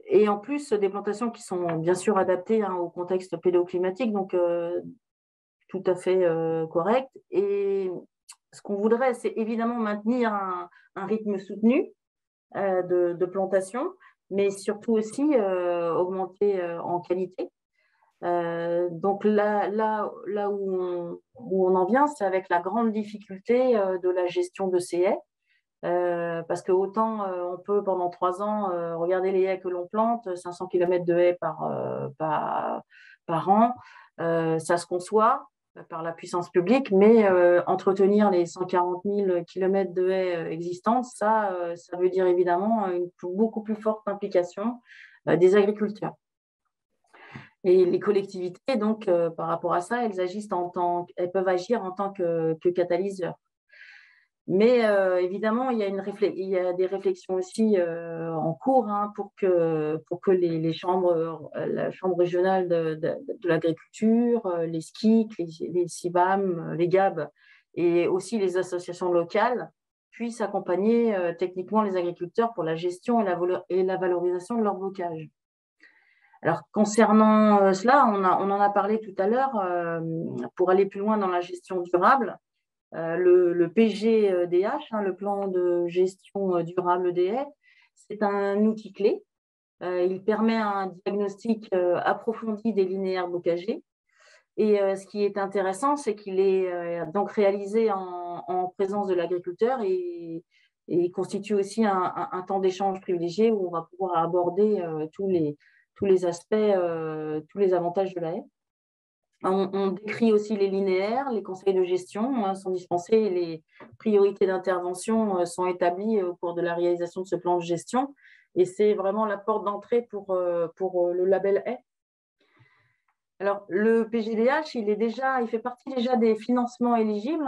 Et en plus, des plantations qui sont bien sûr adaptées au contexte pédoclimatique, donc tout à fait correct. Et ce qu'on voudrait, c'est évidemment maintenir un rythme soutenu de plantation, mais surtout aussi augmenter en qualité. Donc là où on en vient, c'est avec la grande difficulté de la gestion de ces haies. Parce que autant on peut pendant 3 ans regarder les haies que l'on plante, 500 km de haies par an, ça se conçoit par la puissance publique, mais entretenir les 140 000 km de haies existantes, ça veut dire évidemment une beaucoup plus forte implication des agriculteurs. Et les collectivités, donc, par rapport à ça, elles peuvent agir en tant que catalyseurs. Mais évidemment, il y a des réflexions aussi en cours pour que les chambres, la chambre régionale de l'agriculture, les SCIC, les CIBAM, les GAB et aussi les associations locales puissent accompagner techniquement les agriculteurs pour la gestion et la valorisation de leur bocage. Alors, concernant cela, on en a parlé tout à l'heure, pour aller plus loin dans la gestion durable. Le PGDH, le plan de gestion durable des haies, c'est un outil clé. Il permet un diagnostic approfondi des linéaires bocagers. Et ce qui est intéressant, c'est qu'il est donc réalisé en présence de l'agriculteur et constitue aussi un temps d'échange privilégié où on va pouvoir aborder tous les aspects, tous les avantages de la haie. On décrit aussi les linéaires, les conseils de gestion sont dispensés et les priorités d'intervention sont établies au cours de la réalisation de ce plan de gestion. Et c'est vraiment la porte d'entrée pour le label haie. Alors, le PGDH, il fait partie déjà des financements éligibles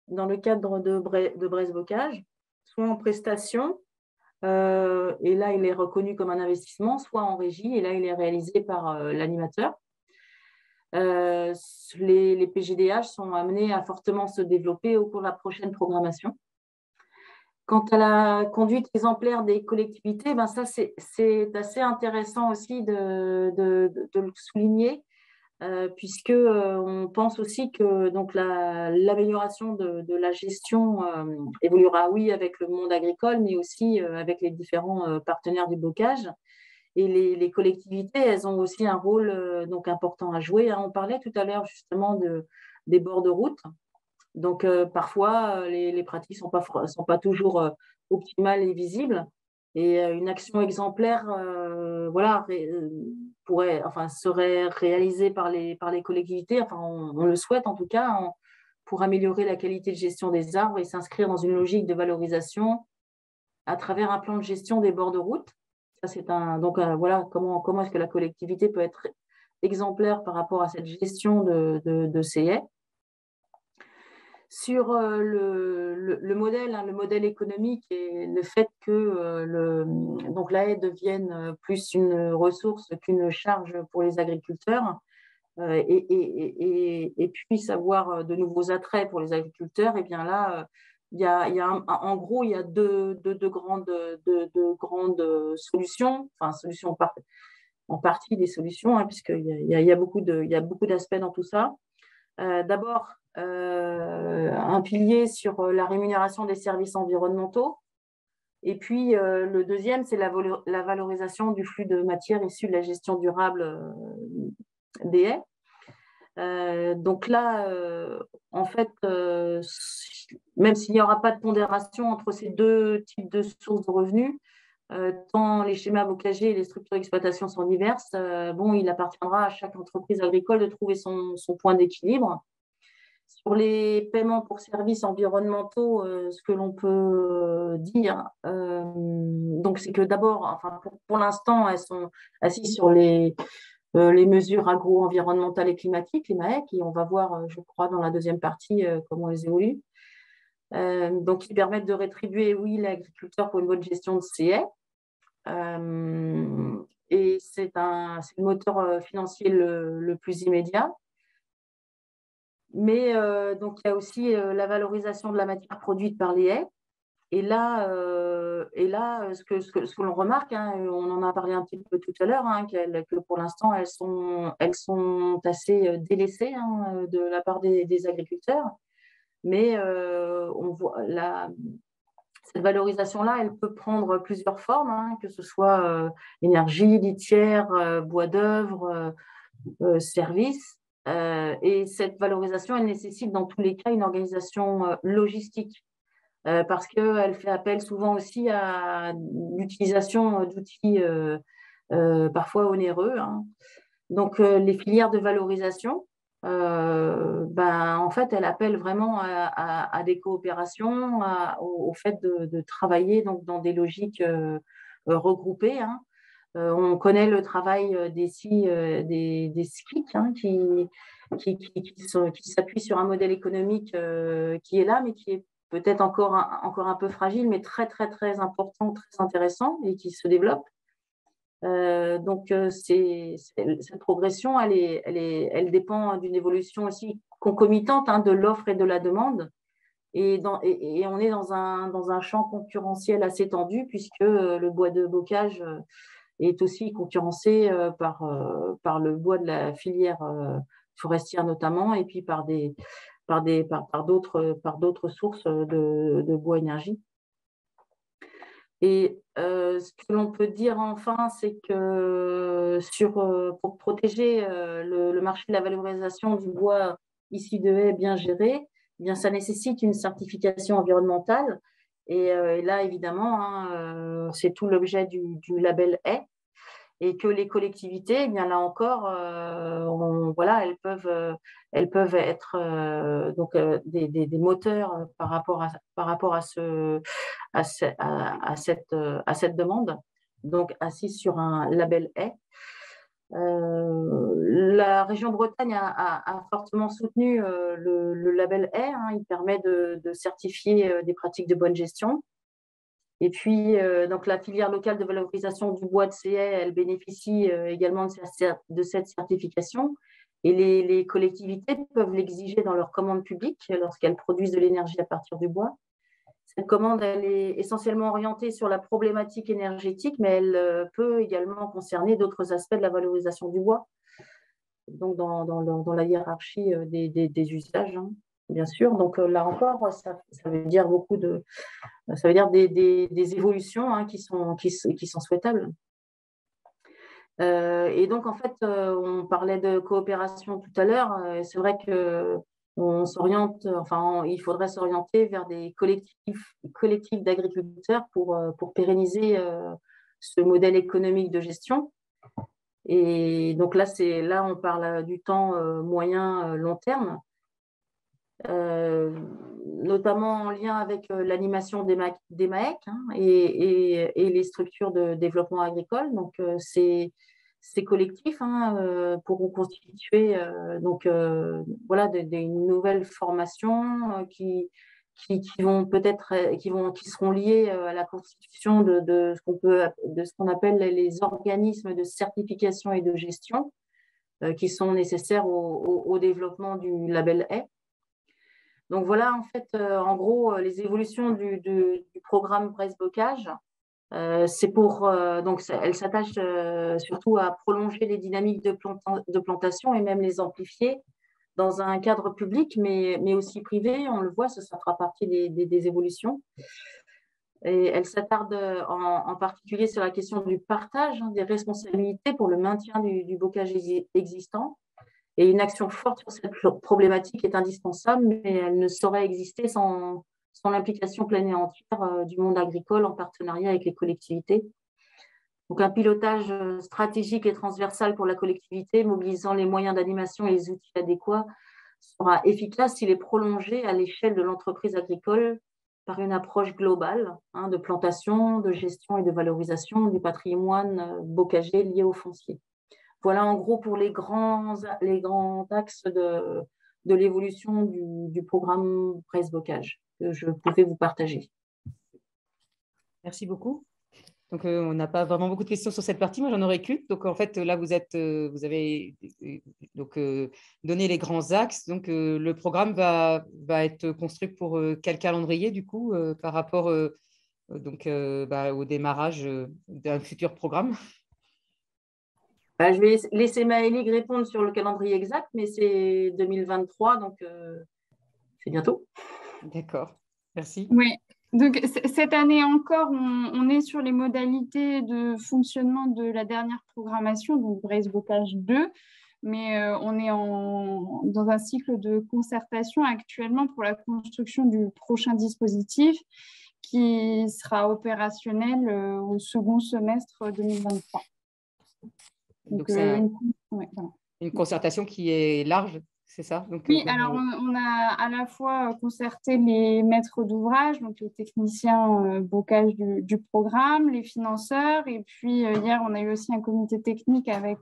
dans le cadre de Brest-Bocage, soit en prestation, et là, il est reconnu comme un investissement, soit en régie, et là, il est réalisé par l'animateur. Les PGDH sont amenés à fortement se développer au cours de la prochaine programmation. Quant à la conduite exemplaire des collectivités, ça c'est assez intéressant aussi de le souligner, puisque on pense aussi que donc l'amélioration de la gestion évoluera, oui, avec le monde agricole, mais aussi avec les différents partenaires du bocage. Et les collectivités, elles ont aussi un rôle donc important à jouer. On parlait tout à l'heure justement des bords de route. Donc, parfois, les pratiques ne sont pas toujours optimales et visibles. Et une action exemplaire serait réalisée par les collectivités. Enfin, on le souhaite en tout cas, pour améliorer la qualité de gestion des arbres et s'inscrire dans une logique de valorisation à travers un plan de gestion des bords de route. Voilà comment est-ce que la collectivité peut être exemplaire par rapport à cette gestion de ces haies. sur le modèle, le modèle économique et le fait que donc la haie devienne plus une ressource qu'une charge pour les agriculteurs et puisse avoir de nouveaux attraits pour les agriculteurs, et bien là, en gros, il y a deux grandes solutions, enfin solutions en partie des solutions, hein, puisqu'il y a beaucoup d'aspects dans tout ça. D'abord, un pilier sur la rémunération des services environnementaux. Et puis, le deuxième, c'est la valorisation du flux de matière issu de la gestion durable des haies. Donc là, en fait, même s'il n'y aura pas de pondération entre ces deux types de sources de revenus, tant les schémas bocagers et les structures d'exploitation sont diverses, il appartiendra à chaque entreprise agricole de trouver son point d'équilibre. Sur les paiements pour services environnementaux, ce que l'on peut dire, donc c'est que d'abord, enfin pour l'instant, elles sont assises sur les mesures agro-environnementales et climatiques, les MAEC, et on va voir, je crois, dans la deuxième partie, comment elles évoluent. Donc, qui permettent de rétribuer, oui, l'agriculteur pour une bonne gestion de ses haies. Et c'est le moteur financier le plus immédiat. Mais donc, il y a aussi la valorisation de la matière produite par les haies. Et là, ce que l'on remarque, hein, on en a parlé un petit peu tout à l'heure, hein, que pour l'instant, elles sont assez délaissées, hein, de la part des agriculteurs. Mais on voit cette valorisation-là, elle peut prendre plusieurs formes, hein, que ce soit énergie, litière, bois d'œuvre, services. Et cette valorisation, elle nécessite dans tous les cas une organisation logistique. Parce qu'elle fait appel souvent aussi à l'utilisation d'outils parfois onéreux, hein. Donc, les filières de valorisation, en fait, elle appelle vraiment à des coopérations, au fait de travailler donc, dans des logiques regroupées, hein. On connaît le travail des SCIC, hein, qui s'appuie sur un modèle économique qui est là, mais qui est peut-être encore un peu fragile, mais très, très, très important, très intéressant et qui se développe. Donc, cette progression, elle dépend d'une évolution aussi concomitante, hein, de l'offre et de la demande. Et on est dans un champ concurrentiel assez tendu, puisque le bois de bocage est aussi concurrencé par le bois de la filière forestière notamment, et puis par d'autres sources de bois énergie. Et ce que l'on peut dire enfin, c'est que pour protéger le marché de la valorisation du bois issu de haies bien géré, eh bien, ça nécessite une certification environnementale. Et là, évidemment, hein, c'est tout l'objet du label haie. Et que les collectivités, eh bien là encore, elles peuvent être donc des moteurs par rapport à cette demande, donc assise sur un label haie. La région Bretagne a fortement soutenu le label haie, hein. Il permet de certifier des pratiques de bonne gestion. Et puis, donc la filière locale de valorisation du bois de ces haies, elle bénéficie également de cette certification. Et les collectivités peuvent l'exiger dans leurs commandes publiques lorsqu'elles produisent de l'énergie à partir du bois. Cette commande, elle est essentiellement orientée sur la problématique énergétique, mais elle peut également concerner d'autres aspects de la valorisation du bois, donc dans la hiérarchie des usages, hein, bien sûr. Donc là encore, ça veut dire ça veut dire des évolutions, hein, qui sont souhaitables. Et donc, en fait, on parlait de coopération tout à l'heure. C'est vrai qu'on s'oriente, enfin, il faudrait s'orienter vers des collectifs d'agriculteurs pour pérenniser ce modèle économique de gestion. Et donc là, on parle du temps moyen, long terme. Notamment en lien avec l'animation des MAEC, hein, et les structures de développement agricole. Donc, c'est ces collectifs pourront constituer voilà, une nouvelle formation qui vont peut-être qui seront liés à la constitution de ce qu'on appelle les organismes de certification et de gestion qui sont nécessaires au développement du label A. Donc voilà, en fait, en gros, les évolutions du programme Brest-Bocage. Elle s'attache surtout à prolonger les dynamiques de plantation et même les amplifier dans un cadre public, mais aussi privé. On le voit, ça fera partie des évolutions. Et elle s'attarde en particulier sur la question du partage des responsabilités pour le maintien du bocage existant. Et une action forte sur cette problématique est indispensable, mais elle ne saurait exister sans l'implication pleine et entière du monde agricole en partenariat avec les collectivités. Donc, un pilotage stratégique et transversal pour la collectivité, mobilisant les moyens d'animation et les outils adéquats, sera efficace s'il est prolongé à l'échelle de l'entreprise agricole par une approche globale de plantation, de gestion et de valorisation du patrimoine bocager lié au foncier. Voilà en gros pour les grands axes de l'évolution du programme Brest-Bocage que je pouvais vous partager. Merci beaucoup. Donc, on n'a pas vraiment beaucoup de questions sur cette partie. Moi, j'en aurais qu'une. Donc, en fait, là, vous avez donc, donné les grands axes. Donc, le programme va être construit pour quel calendrier, du coup, par rapport au démarrage d'un futur programme? Je vais laisser Maëlie répondre sur le calendrier exact, mais c'est 2023, donc c'est bientôt. D'accord, merci. Oui, donc cette année encore, on est sur les modalités de fonctionnement de la dernière programmation, donc Brest-Bocage 2, mais on est dans un cycle de concertation actuellement pour la construction du prochain dispositif qui sera opérationnel au second semestre 2023. Donc, c'est une concertation qui est large, c'est ça? Donc, oui, alors on a à la fois concerté les maîtres d'ouvrage, donc les techniciens bocage du programme, les financeurs, et puis hier, on a eu aussi un comité technique avec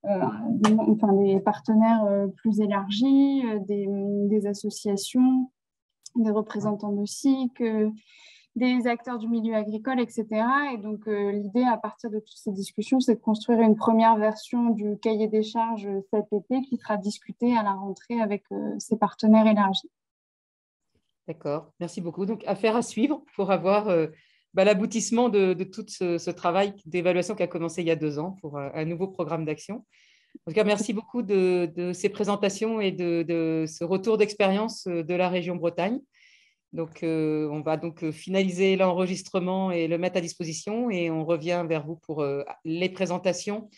des partenaires plus élargis, des associations, des représentants de SIC, des acteurs du milieu agricole, etc. Et donc, l'idée, à partir de toutes ces discussions, c'est de construire une première version du cahier des charges cet été qui sera discuté à la rentrée avec ses partenaires élargis. D'accord, merci beaucoup. Donc, affaire à suivre pour avoir l'aboutissement de tout ce travail d'évaluation qui a commencé il y a 2 ans pour un nouveau programme d'action. En tout cas, merci beaucoup de ces présentations et de ce retour d'expérience de la région Bretagne. Donc, on va donc finaliser l'enregistrement et le mettre à disposition et on revient vers vous pour les présentations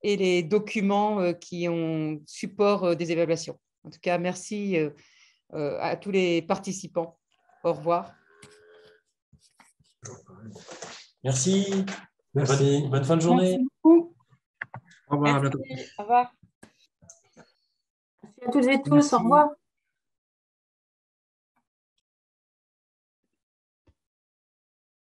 et les documents qui ont support des évaluations. En tout cas, merci à tous les participants. Au revoir. Merci. Merci. Bonne fin de journée. Merci beaucoup. Au revoir, à Merci. bientôt. Au revoir. Merci à toutes et tous. Merci. Au revoir.